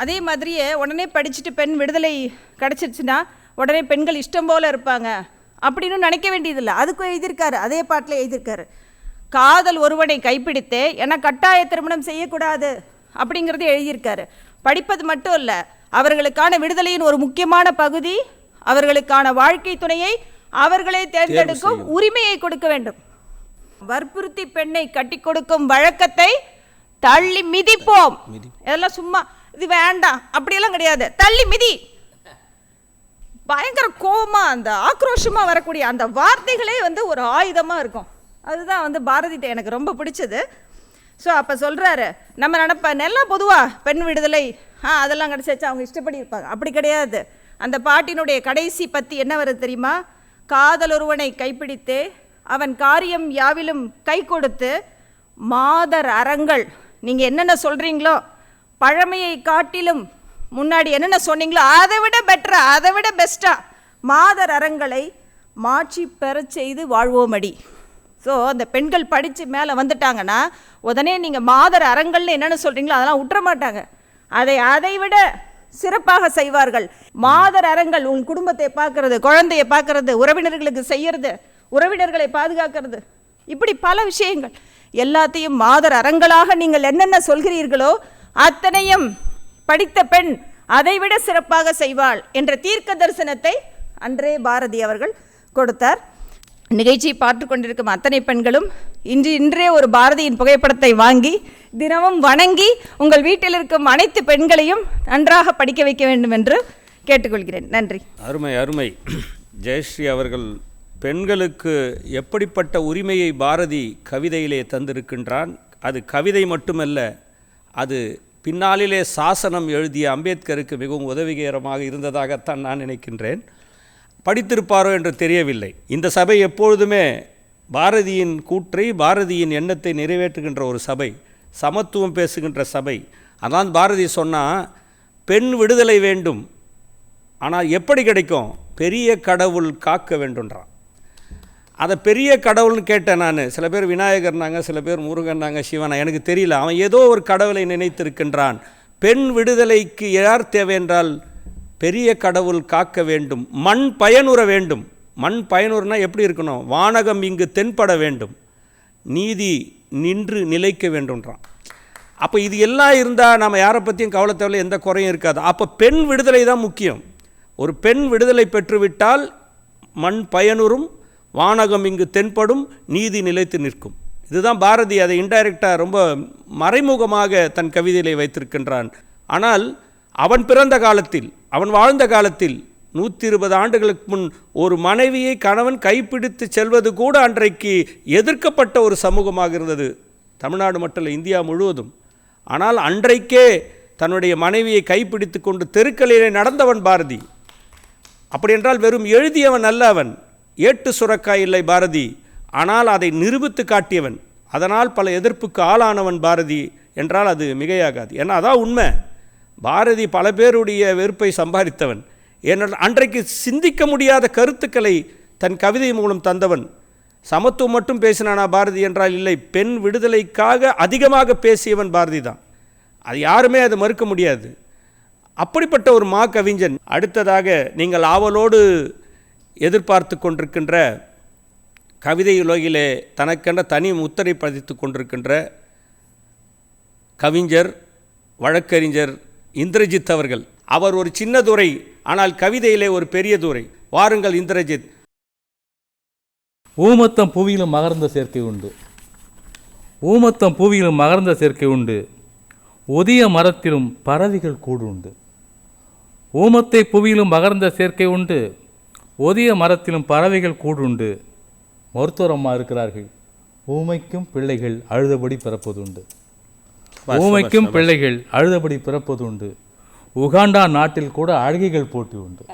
அதே மாதிரியே உடனே படிச்சுட்டு பெண் விடுதலை கிடச்சிருச்சுன்னா உடனே பெண்கள் இஷ்டம் போல் இருப்பாங்க அப்படின்னு நினைக்க வேண்டியதில்லை. அதுக்கும் எழுதியிருக்காரு, அதே பாட்டில் எழுதியிருக்காரு, காதல் ஒருவனை கைப்பிடித்தே என கட்டாய திருமணம் செய்யக்கூடாது அப்படிங்கிறது எழுதியிருக்காரு. படிப்பது மட்டும் இல்லை, அவர்களுக்கான விடுதலையின் ஒரு முக்கியமான பகுதி அவர்களுக்கான வாழ்க்கை துணையை அவர்களே தேர்ந்தெடுக்கும் உரிமையை கொடுக்க வேண்டும். வற்புறுத்தி பெண்ணை கட்டி கொடுக்கும் வழக்கத்தை தள்ளி மிதிப்போம். இதெல்லாம் சும்மா இது வேண்டாம் அப்படியெல்லாம் கிடையாது, தள்ளி மிதி. பயங்கர கோபமா அந்த ஆக்ரோஷமா வரக்கூடிய அந்த வார்த்தைகளே ஒரு ஆயுதமா இருக்கும். அதுதான் பாரதிட்ட எனக்கு ரொம்ப பிடிச்சது. ஸோ அப்போ சொல்கிறாரு, நம்ம நினைப்பேன் எல்லாம் பொதுவாக பெண் விடுதலை அதெல்லாம் கிடச்சாச்சு அவங்க இஷ்டப்படி இருப்பாங்க. அப்படி கிடையாது. அந்த பாட்டினுடைய கடைசி பத்தி என்ன வருது தெரியுமா? காதல் ஒருவனை கைப்பிடித்தே அவன் காரியம் யாவிலும் கை கொடுத்து மாதர் அறங்கள், நீங்கள் என்னென்ன சொல்கிறீங்களோ பழமையை காட்டிலும் முன்னாடி என்னென்ன சொன்னீங்களோ அதை விட பெட்டரா, அதை விட பெஸ்ட்டாக மாதர் அறங்களை மாட்சி பெறச் செய்து வாழ்வோமடி. ஸோ அந்த பெண்கள் படித்து மேலே வந்துட்டாங்கன்னா உடனே நீங்கள் மாதர் அறங்கள்னு என்னென்னு சொல்கிறீங்களோ அதெல்லாம் விட்டுற மாட்டாங்க. அதை விட சிறப்பாக செய்வார்கள். மாதர் அறங்கள் உன் குடும்பத்தை பார்க்கறது, குழந்தையை பார்க்கறது, உறவினர்களுக்கு செய்யறது, உறவினர்களை பாதுகாக்கிறது, இப்படி பல விஷயங்கள் எல்லாத்தையும் மாதர் அறங்களாக நீங்கள் என்னென்ன சொல்கிறீர்களோ அத்தனையும் படித்த பெண் அதைவிட சிறப்பாக செய்வாள் என்ற தீர்க்க தரிசனத்தை அன்றே பாரதி அவர்கள் கொடுத்தார். நிகழ்ச்சியை பார்த்து கொண்டிருக்கும் அத்தனை பெண்களும் இன்றே ஒரு பாரதியின் புகைப்படத்தை வாங்கி தினமும் வணங்கி உங்கள் வீட்டில் இருக்கும் அனைத்து பெண்களையும் நன்றாக படிக்க வைக்க வேண்டும் என்று கேட்டுக்கொள்கிறேன். நன்றி. அருமை அருமை. ஜெயஸ்ரீ அவர்கள் பெண்களுக்கு எப்படிப்பட்ட உரிமையை பாரதி கவிதையிலே தந்திருக்கின்றான். அது கவிதை மட்டுமல்ல, அது பின்னாளிலே சாசனம் எழுதிய அம்பேத்கருக்கு மிகவும் உதவிகரமாக இருந்ததாகத்தான் நான் நினைக்கின்றேன். படித்திருப்பாரோ என்று தெரியவில்லை. இந்த சபை எப்பொழுதுமே பாரதியின் கூற்றை, பாரதியின் எண்ணத்தை நிறைவேற்றுகின்ற ஒரு சபை, சமத்துவம் பேசுகின்ற சபை. அதான் பாரதி சொன்னால், பெண் விடுதலை வேண்டும், ஆனால் எப்படி கிடைக்கும்? பெரிய கடவுள் காக்க வேண்டுன்றான். அதை பெரிய கடவுள்னு கேட்டேன் நான். சில பேர் விநாயகர்னாங்க, சில பேர் முருகன்னாங்க, சிவனா, எனக்கு தெரியல. அவன் ஏதோ ஒரு கடவுளை நினைத்திருக்கின்றான். பெண் விடுதலைக்கு யார் தேவை என்றால் பெரிய கடவுள் காக்க வேண்டும், மண் பயனுற வேண்டும். மண் பயனுறுனா எப்படி இருக்கணும்? வானகம் இங்கு தென்பட வேண்டும், நீதி நின்று நிலைக்க வேண்டும்ன்றான். அப்போ இது எல்லாம் இருந்தால் நம்ம யாரை பற்றியும் கவலை தேவையில்லை, எந்த குறையும் இருக்காது. அப்போ பெண் விடுதலை தான் முக்கியம். ஒரு பெண் விடுதலை பெற்றுவிட்டால் மண் பயனுறும், வானகம் இங்கு தென்படும், நீதி நிலைத்து நிற்கும். இதுதான் பாரதி அதை இன்டைரக்டாக ரொம்ப மறைமுகமாக தன் கவிதையிலே வைத்திருக்கின்றான். ஆனால் அவன் பிறந்த காலத்தில், அவன் வாழ்ந்த காலத்தில் 120 ஆண்டுகளுக்கு முன் ஒரு மனைவியை கணவன் கைப்பிடித்து செல்வது கூட அன்றைக்கு எதிர்க்கப்பட்ட ஒரு சமூகமாக இருந்தது. தமிழ்நாடு மட்டும் இல்லை, இந்தியா முழுவதும். ஆனால் அன்றைக்கே தன்னுடைய மனைவியை கைப்பிடித்து கொண்டு தெருக்களிலே நடந்தவன் பாரதி. அப்படி என்றால் வெறும் எழுதியவன் அல்ல அவன், ஏட்டு சுரக்காய் இல்லை பாரதி, ஆனால் அதை நிரூபித்து காட்டியவன். அதனால் பல எதிர்ப்புக்கு ஆளானவன் பாரதி என்றால் அது மிகையாகாது. ஏன்னா அதான் உண்மை. பாரதி பல பேருடைய வெறுப்பை சம்பாதித்தவன். ஏனென்றால் அன்றைக்கு சிந்திக்க முடியாத கருத்துக்களை தன் கவிதை மூலம் தந்தவன். சமத்துவம் மட்டும் பேசினானா பாரதி என்றால் இல்லை, பெண் விடுதலைக்காக அதிகமாக பேசியவன் பாரதி தான். அது யாருமே அதை மறுக்க முடியாது. அப்படிப்பட்ட ஒரு மா கவிஞன். அடுத்ததாக நீங்கள் ஆவலோடு எதிர்பார்த்து கொண்டிருக்கின்ற கவிதை உலகிலே தனக்கென்ற தனி முத்திரை பதித்து கொண்டிருக்கின்ற கவிஞர், வழக்கறிஞர் இந்திரஜித் அவர்கள். அவர் ஒரு சின்ன துறை, ஆனால் கவிதையிலே ஒரு பெரிய துறை. வாருங்கள் இந்திரஜித். ஊமத்தம் புவியிலும் மகர்ந்த சேர்க்கை உண்டு, ஊமத்தம் புவியிலும் மகர்ந்த சேர்க்கை உண்டு, ஒதிய மரத்திலும் பறவைகள் கூடு உண்டு. ஊமத்தை புவியிலும் மகர்ந்த சேர்க்கை உண்டு, ஒதிய மரத்திலும் பறவைகள் கூடு உண்டு. மருத்துவர் அம்மா இருக்கிறார்கள், ஊமைக்கும் பிள்ளைகள் அழுதபடி பிறப்பது உண்டு, ஊமைக்கும் பிள்ளைகள் அழுதபடி பிறப்பது உண்டு. உகாண்டா நாட்டில் கூட அழகிகள் போட்டி உண்டு,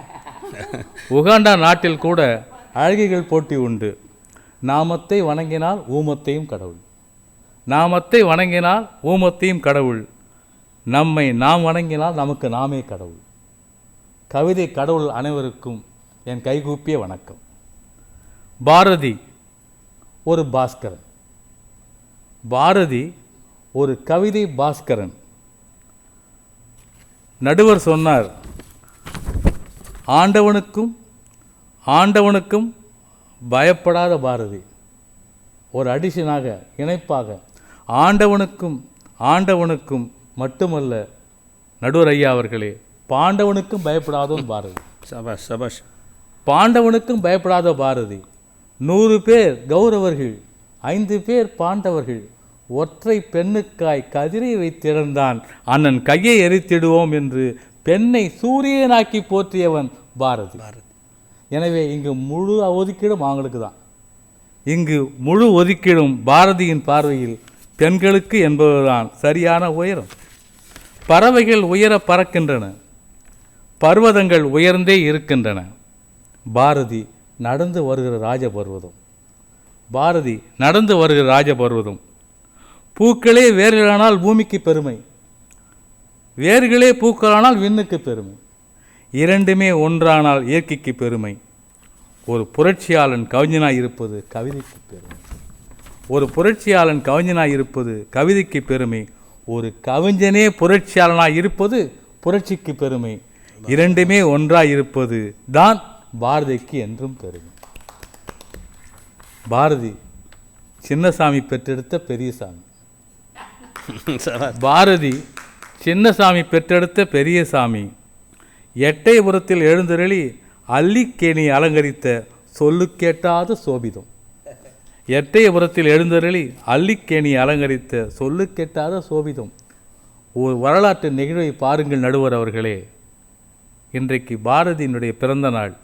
உகாண்டா நாட்டில் கூட அழகிகள் போட்டி உண்டு. நாமத்தை வணங்கினால் ஊமத்தையும் கடவுள், நாமத்தை வணங்கினால் ஊமத்தையும் கடவுள், நம்மை நாம் வணங்கினால் நமக்கு நாமே கடவுள். கவிதை கடவுள் அனைவருக்கும் என் கைகூப்பிய வணக்கம். பாரதி ஒரு பாஸ்கரன், பாரதி ஒரு கவிதை பாஸ்கரன். நடுவர் சொன்னார், ஆண்டவனுக்கும் பயப்படாத பாரதி. ஒரு அடிஷனாக, இணைப்பாக, ஆண்டவனுக்கும் மட்டுமல்ல நடுவர் ஐயா அவர்களே, பாண்டவனுக்கும் பயப்படாதவன் பாரதி. சபாஷ் சபாஷ். பாண்டவனுக்கும் பயப்படாத பாரதி. 100 பேர் கௌரவர்கள், 5 பேர் பாண்டவர்கள், ஒற்றை பெண்ணுக்காய் கதிரை வைத்திருந்தான், அண்ணன் கையை எரித்திடுவோம் என்று பெண்ணை சூரியனாக்கி போற்றியவன் பாரதி. எனவே இங்கு முழு ஒதுக்கீடும் அவங்களுக்கு தான். இங்கு முழு ஒதுக்கீடும் பாரதியின் பார்வையில் பெண்களுக்கு என்பதுதான் சரியான உயரம். பறவைகள் உயர பறக்கின்றன, பர்வதங்கள் உயர்ந்தே இருக்கின்றன. பாரதி நடந்து வருகிற ராஜபர்வதம், பாரதி நடந்து வருகிற ராஜபர்வதம். பூக்களே வேர்களானால் பூமிக்கு பெருமை, வேர்களே பூக்களானால் விண்ணுக்கு பெருமை. இரண்டுமே ஒன்றானால் இயற்கைக்கு பெருமை. ஒரு புரட்சியாளன் கவிஞனாய் இருப்பது கவிதைக்கு பெருமை. ஒரு புரட்சியாளன் கவிஞனாய் இருப்பது கவிதைக்கு பெருமை. ஒரு கவிஞனே புரட்சியாளனாய் இருப்பது புரட்சிக்கு பெருமை. இரண்டுமே ஒன்றாய் இருப்பது தான் பாரதிக்கு என்றும் பெருமை. பாரதி சின்னசாமி பெற்றெடுத்த பெரியசாமி. பாரதி சின்னசாமி பெற்றெடுத்த பெரியசாமி. எட்டயபுரத்தில் எழுந்தருளி அல்லிக்கேணி அலங்கரித்த சொல்லு கேட்டாத சோபிதம். எட்டயபுரத்தில் எழுந்தருளி அல்லிக்கேணி அலங்கரித்த சொல்லு கேட்டாத சோபிதம். ஒரு வரலாற்று நிகழ்வை பாருங்கள் நடுவர் அவர்களே. இன்றைக்கு பாரதியினுடைய பிறந்த நாள்.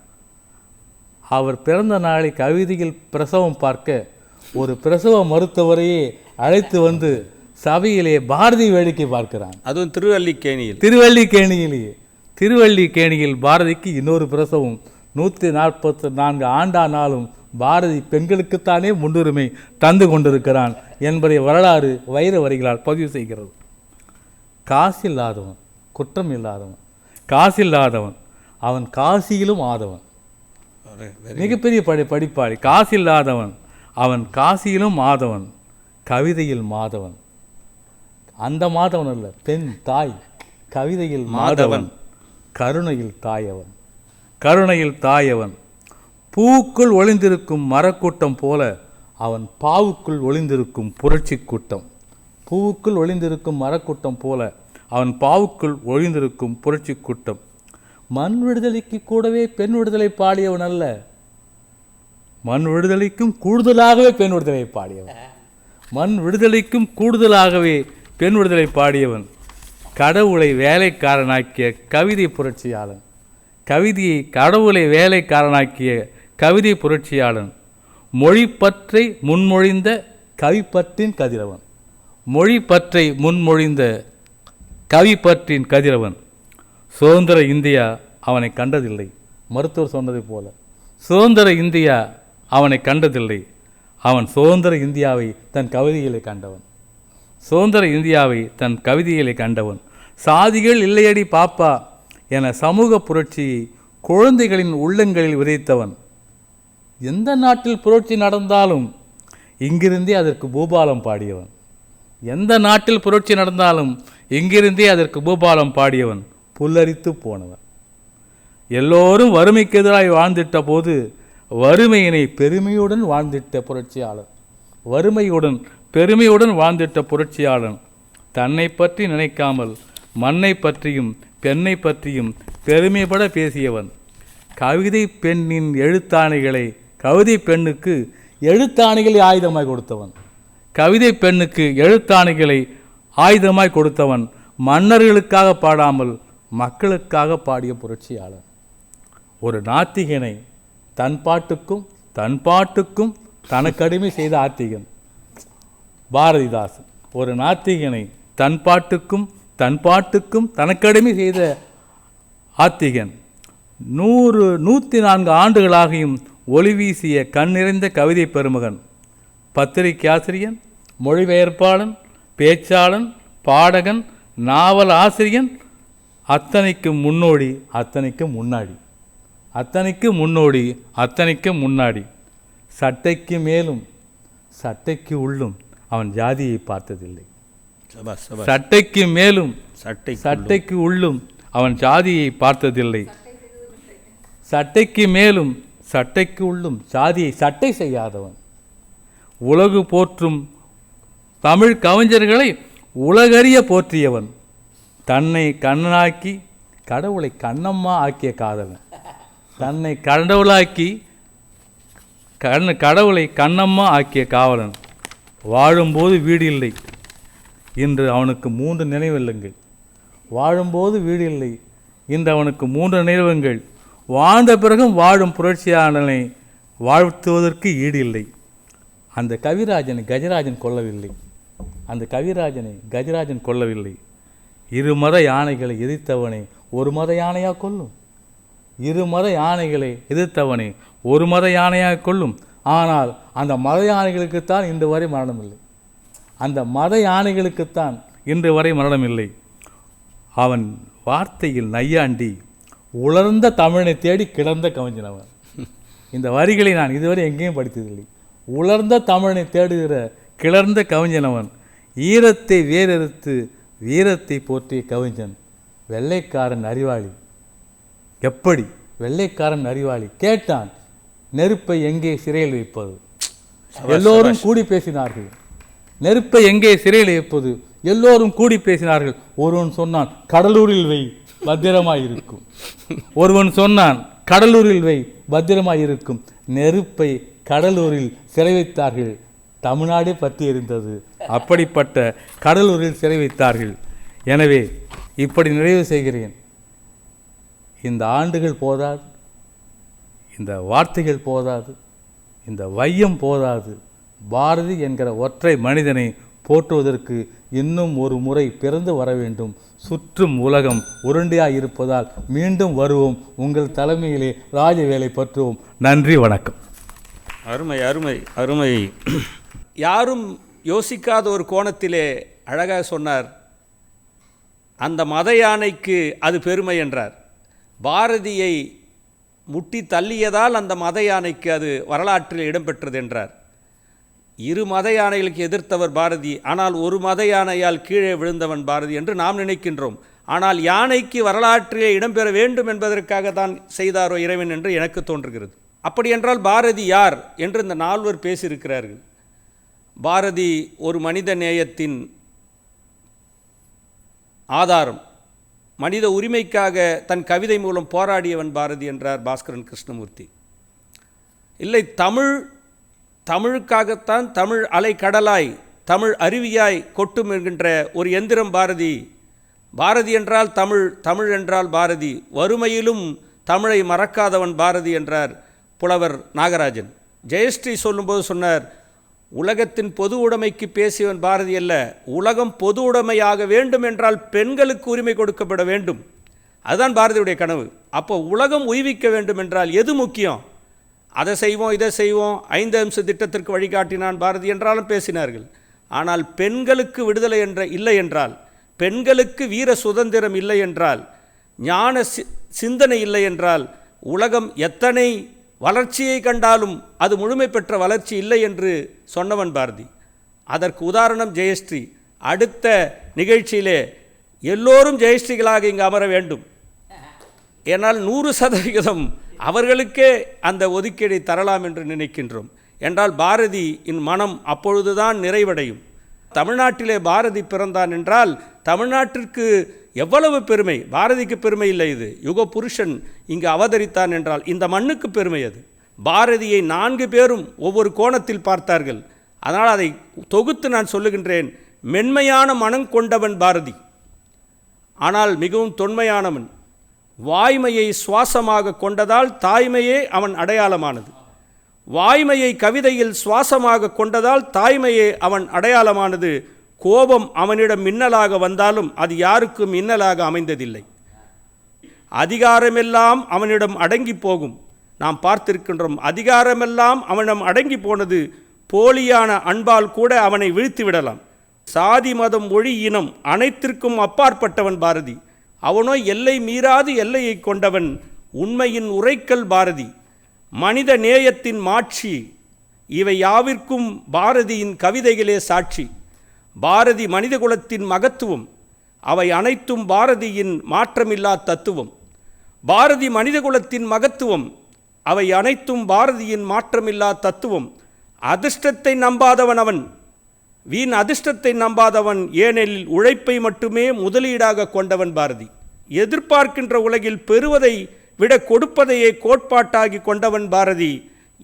அவர் பிறந்த நாளை கவிதையில் பிரசவம் பார்க்க ஒரு பிரசவ மருத்துவரையே அழைத்து வந்து சபையிலே பாரதி வேடிக்கை பார்க்கிறான். அதுவும் திருவல்லிக்கேணியில். திருவல்லிக்கேணியில் பாரதிக்கு இன்னொரு பிரசவம். 144 ஆண்டானாலும் பாரதி பெண்களுக்குத்தானே முன்னுரிமை தந்து கொண்டிருக்கிறான் என்பதை வரலாறு வைர வரிகளால் பதிவு செய்கிறது. காசில்லாதவன் குற்றம் இல்லாதவன். காசில்லாதவன் அவன் காசியிலும் ஆதவன். மிகப்பெரிய படிப்பாளி. காசில்லாதவன் அவன் காசியிலும் ஆதவன், கவிதையில் மாதவன். அந்த மாதவன் அல்ல, பெண் தாய். கவிதையில் மாதவன், கருணையில் தாயவன். கருணையில் தாயவன். பூவுக்குள் ஒளிந்திருக்கும் மரக்கூட்டம் போல அவன் பாவுக்குள் ஒளிந்திருக்கும் புரட்சி கூட்டம். பூவுக்குள் ஒளிந்திருக்கும் மரக்கூட்டம் போல அவன் பாவுக்குள் ஒளிந்திருக்கும் புரட்சி கூட்டம். மண் விடுதலைக்கு கூடவே பெண் விடுதலை பாடியவன் அல்ல, மண் விடுதலைக்கும் கூடுதலாகவே பெண் விடுதலை பாடியவன். மண் விடுதலைக்கும் கூடுதலாகவே பெண் விடுதலை பாடியவன். கடவுளை வேலைக்காரனாக்கிய கவிதை புரட்சியாளன். கவிதையை கடவுளை வேலைக்காரனாக்கிய கவிதை புரட்சியாளன். மொழி பற்றை முன்மொழிந்த கவிப்பற்றின் கதிரவன். மொழி பற்றை முன்மொழிந்த கவிப்பற்றின் கதிரவன். சுதந்திர இந்தியா அவனை கண்டதில்லை. மருத்துவர் சொன்னதை போல சுதந்திர இந்தியா அவனை கண்டதில்லை. அவன் சுதந்திர இந்தியாவை தன் கவிதையிலே கண்டவன். சுதந்திர இந்தியாவை தன் கவிதையிலே கண்டவன். சாதிகள் இல்லையடி பாப்பா என சமூக புரட்சியை குழந்தைகளின் உள்ளங்களில் விதைத்தவன். எந்த நாட்டில் புரட்சி நடந்தாலும் இங்கிருந்தே அதற்கு பூபாலம் பாடியவன். எந்த நாட்டில் புரட்சி நடந்தாலும் இங்கிருந்தே அதற்கு பூபாலம் பாடியவன். புல்லரித்து போனவன். எல்லோரும் வறுமைக்கு எதிராக வாழ்ந்திட்ட போது வறுமையினை பெருமையுடன் வாழ்ந்திட்ட புரட்சியாளன். வறுமையுடன் பெருமையுடன் வாழ்ந்திட்ட புரட்சியாளன். தன்னை பற்றி நினைக்காமல் மண்ணை பற்றியும் பெண்ணை பற்றியும் பெருமைப்பட பேசியவன். கவிதை பெண்ணின் எழுத்தாணிகளை கவிதை பெண்ணுக்கு எழுத்தாணிகளை ஆயுதமாய் கொடுத்தவன். கவிதை பெண்ணுக்கு எழுத்தாணிகளை ஆயுதமாய் கொடுத்தவன். மன்னர்களுக்காக பாடாமல் மக்களுக்காக பாடிய புரட்சியாளன். ஒரு நாத்திகனை தன் பாட்டுக்கும் தனக்கடிமை செய்த ஆத்திகன் பாரதிதாசன். ஒரு நாத்திகனை தன் பாட்டுக்கும் தனக்கடிமை செய்த ஆத்திகன். 104 ஆண்டுகளாகியும் ஒளி வீசிய கண் நிறைந்த கவிதை பெருமகன். பத்திரிகை ஆசிரியன், மொழிபெயர்ப்பாளன், பேச்சாளன், பாடகன், நாவல் ஆசிரியன். அத்தனைக்கும் முன்னோடி, அத்தனைக்கும் முன்னாடி. அத்தனைக்கும் முன்னோடி, அத்தனைக்கும் முன்னாடி. சட்டைக்கு மேலும் சட்டைக்கு உள்ளும் அவன் ஜாதியை பார்த்ததில்லை. சட்டைக்கு மேலும் சட்டைக்கு உள்ளும் அவன் ஜாதியை பார்த்ததில்லை. சட்டைக்கு மேலும் சட்டைக்கு உள்ளும் ஜாதியை சட்டை செய்யாதவன். உலகு போற்றும் தமிழ் கவிஞர்களை உலகறிய போற்றியவன். தன்னை கண்ணனாக்கி கடவுளை கண்ணம்மா ஆக்கிய காதலன். தன்னை கடவுளாக்கி கடவுளை கண்ணம்மா ஆக்கிய காவலன். வாழும்போது வீடு இல்லை, இன்று அவனுக்கு 3 நினைவெல்லுங்கள். வாழும்போது வீடு இல்லை, இன்று அவனுக்கு 3 நினைவுகள். வாழ்ந்த பிறகும் வாழும் புரட்சியாளனை வாழ்த்துவதற்கு ஈடு இல்லை. அந்த கவிராஜனை கஜராஜன் கொல்லவில்லை. அந்த கவிராஜனை கஜராஜன் கொல்லவில்லை. 2 மத யானைகளை எதிர்த்தவனை 1 மத யானையாக கொல்லும். 2 மத யானைகளை எதிர்த்தவனை 1 மத யானையாக கொல்லும். ஆனால் அந்த மத யானைகளுக்குத்தான் இன்று வரை மரணமில்லை. அந்த மத யானைகளுக்குத்தான் இன்று வரை மரணமில்லை. அவன் வார்த்தையில் நையாண்டி, உலர்ந்த தமிழனை தேடி கிடந்த கவிஞனவன். இந்த வரிகளை நான் இதுவரை எங்கேயும் படித்ததில்லை. உலர்ந்த தமிழனை தேடுகிற கிளர்ந்த கவிஞனவன், ஈரத்தை வேறறுத்து வீரத்தை போற்றிய கவிஞன், வெள்ளைக்காரன் அறிவாளி. எப்படி வெள்ளைக்காரன் அறிவாளி? கேட்டான், நெருப்பை எங்கே சிறையில் வைப்பது? எல்லோரும் கூடி பேசினார்கள். நெருப்பை எங்கே சிறையில் வைப்பது? எல்லோரும் கூடி பேசினார்கள். ஒருவன் சொன்னான், கடலூரில் வை, பத்திரமாயிருக்கும். ஒருவன் சொன்னான், கடலூரில் வை, பத்திரமாயிருக்கும். நெருப்பை கடலூரில் சிறை வைத்தார்கள். தமிழ்நாடே பற்றி எரிந்தது. அப்படிப்பட்ட கடலூரில் சிறை வைத்தார்கள். எனவே இப்படி நிறைவு செய்கிறேன். இந்த ஆண்டுகள் போதாது, இந்த வார்த்தைகள் போதாது, இந்த வையம் போதாது. பாரதி என்கிற ஒற்றை மனிதனை போற்றுவதற்கு இன்னும் ஒரு முறை பிறந்து வர வேண்டும். சுற்றும் உலகம் உருண்டையாக இருப்பதால் மீண்டும் வருவோம். உங்கள் தலைமையிலே ராஜ வேலை பற்றுவோம். நன்றி, வணக்கம். அருமை அருமை அருமை. யாரும் யோசிக்காத ஒரு கோணத்திலே அழகாக சொன்னார். அந்த மத யானைக்கு அது பெருமை என்றார். பாரதியை முட்டி தள்ளியதால் அந்த மத யானைக்கு அது வரலாற்றில் இடம்பெற்றது என்றார். இரு மத யானைகளுக்கு எதிர்த்தவர் பாரதி, ஆனால் ஒரு மத யானையால் கீழே விழுந்தவன் பாரதி என்று நாம் நினைக்கின்றோம். ஆனால் யானைக்கு வரலாற்றிலே இடம்பெற வேண்டும் என்பதற்காக தான் செய்தாரோ இறைவன் என்று எனக்கு தோன்றுகிறது. அப்படி என்றால் பாரதி யார் என்று இந்த நால்வர் பேசியிருக்கிறார்கள். பாரதி ஒரு மனித நேயத்தின் ஆதாரம். மனித உரிமைக்காக தன் கவிதை மூலம் போராடியவன் பாரதி என்றார் பாஸ்கரன் கிருஷ்ணமூர்த்தி. இல்லை, தமிழுக்காகத்தான் தமிழ் அலை கடலாய் தமிழ் அருவியாய் கொட்டும் என்கின்ற ஒரு எந்திரம் பாரதி. பாரதி என்றால் தமிழ், தமிழ் என்றால் பாரதி. வறுமையிலும் தமிழை மறக்காதவன் பாரதி என்றார் புலவர் நாகராஜன். ஜெயஸ்ரீ சொல்லும்போது சொன்னார், உலகத்தின் பொது உடைமைக்கு பேசியவன் பாரதி அல்ல, உலகம் பொது உடைமையாக வேண்டும் என்றால் பெண்களுக்கு உரிமை கொடுக்கப்பட வேண்டும். அதுதான் பாரதியுடைய கனவு. அப்போ உலகம் உய்விக்க வேண்டும் என்றால் எது முக்கியம்? அதை செய்வோம், இதை செய்வோம், 5 அம்ச திட்டத்திற்கு வழிகாட்டினான் பாரதி என்றாலும் பேசினார்கள். ஆனால் பெண்களுக்கு விடுதலை இல்லை என்றால், பெண்களுக்கு வீர சுதந்திரம் இல்லை என்றால், ஞான சிந்தனை இல்லை என்றால், உலகம் எத்தனை வளர்ச்சியை கண்டாலும் அது முழுமை பெற்ற வளர்ச்சி இல்லை என்று சொன்னவன் பாரதி. அதற்கு உதாரணம் ஜெயஸ்ரீ. அடுத்த நிகழ்ச்சியிலே எல்லோரும் ஜெயஸ்ரீகளாக இங்கு அமர வேண்டும். ஏனால் 100% அவர்களுக்கே அந்த ஒதுக்கீடை தரலாம் என்று நினைக்கின்றோம். என்றால் பாரதியின் மனம் அப்பொழுதுதான் நிறைவடையும். தமிழ்நாட்டிலே பாரதி பிறந்தான் என்றால் தமிழ்நாட்டிற்கு எவ்வளவு பெருமை. பாரதிக்கு பெருமை இல்லை, இது யுக புருஷன் இங்கு அவதரித்தான் என்றால் இந்த மண்ணுக்கு பெருமை. அது பாரதியை 4 பேரும் ஒவ்வொரு கோணத்தில் பார்த்தார்கள். அதனால் அதை தொகுத்து நான் சொல்லுகின்றேன். மென்மையான மனம் கொண்டவன் பாரதி, ஆனால் மிகவும் தொன்மையானவன். வாய்மையை சுவாசமாக கொண்டதால் தாய்மையே அவன் அடையாளமானது. வாய்மையை கவிதையில் சுவாசமாக கொண்டதால் தாய்மையே அவன் அடையாளமானது. கோபம் அவனிடம் மின்னலாக வந்தாலும் அது யாருக்கும் மின்னலாக அமைந்ததில்லை. அதிகாரமெல்லாம் அவனிடம் அடங்கி போகும். நாம் பார்த்திருக்கின்றோம். அதிகாரமெல்லாம் அவனிடம் அடங்கி போனது. போலியான அன்பால் கூட அவனை வீழ்த்தி விடலாம். சாதி மதம் மொழி இனம் அனைத்திற்கும் அப்பாற்பட்டவன் பாரதி. அவனோ எல்லை மீறாது எல்லையை கொண்டவன். உண்மையின் உரைக்கல் பாரதி, மனித நேயத்தின் மாட்சி. இவை யாவிற்கும் பாரதியின் கவிதைகளே சாட்சி. பாரதி மனிதகுலத்தின் மகத்துவம், அவை அனைத்தும் பாரதியின் மாற்றமில்லா தத்துவம். பாரதி மனிதகுலத்தின் மகத்துவம், அவை அனைத்தும் பாரதியின் மாற்றமில்லா தத்துவம். அதிர்ஷ்டத்தை நம்பாதவன் அவன், வீண் அதிர்ஷ்டத்தை நம்பாதவன். ஏனெனில் உழைப்பை மட்டுமே முதலீடாக கொண்டவன் பாரதி. எதிர்பார்க்கின்ற உலகில் பெறுவதை விட கொடுப்பதையே கோட்பாட்டாகி கொண்டவன் பாரதி.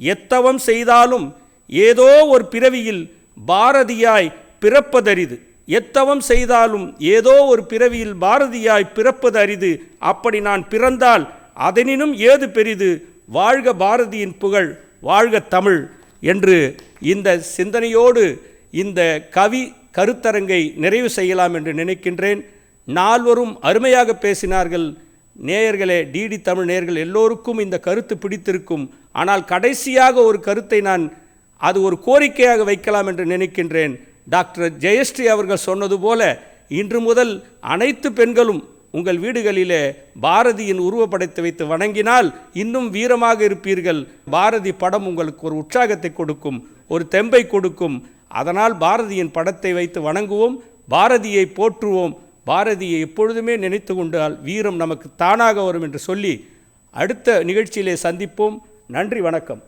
எத்தவம் செய்தாலும் ஏதோ ஒரு பிறவியில் பாரதியாய் பிறப்பதரிது. எத்தவம் செய்தாலும் ஏதோ ஒரு பிறவியில் பாரதியாய் பிறப்பது அரிது. அப்படி நான் பிறந்தால் அதனினும் ஏது பெரிது. வாழ்க பாரதியின் புகழ், வாழ்க தமிழ் என்று இந்த சிந்தனையோடு இந்த கவி கருத்தரங்கை நிறைவு செய்யலாம் என்று நினைக்கின்றேன். 4வரும் அருமையாக பேசினார்கள். நேயர்களே, டிடி தமிழ் நேயர்கள் எல்லோருக்கும் இந்த கருத்து பிடித்திருக்கும். ஆனால் கடைசியாக ஒரு கருத்தை நான் அது ஒரு கோரிக்கையாக வைக்கலாம் என்று நினைக்கின்றேன். டாக்டர் ஜெயஸ்ரீ அவர்கள் சொன்னது போல, இன்று முதல் அனைத்து பெண்களும் உங்கள் வீடுகளிலே பாரதியின் உருவப்படத்தை வைத்து வணங்கினால் இன்னும் வீரமாக இருப்பீர்கள். பாரதி படம் உங்களுக்கு ஒரு உற்சாகத்தை கொடுக்கும், ஒரு தெம்பை கொடுக்கும். அதனால் பாரதியின் படத்தை வைத்து வணங்குவோம், பாரதியை போற்றுவோம். பாரதியை எப்பொழுதுமே நினைத்து கொண்டால் வீரம் நமக்கு தானாக வரும் என்று சொல்லி அடுத்த நிகழ்ச்சியிலே சந்திப்போம். நன்றி, வணக்கம்.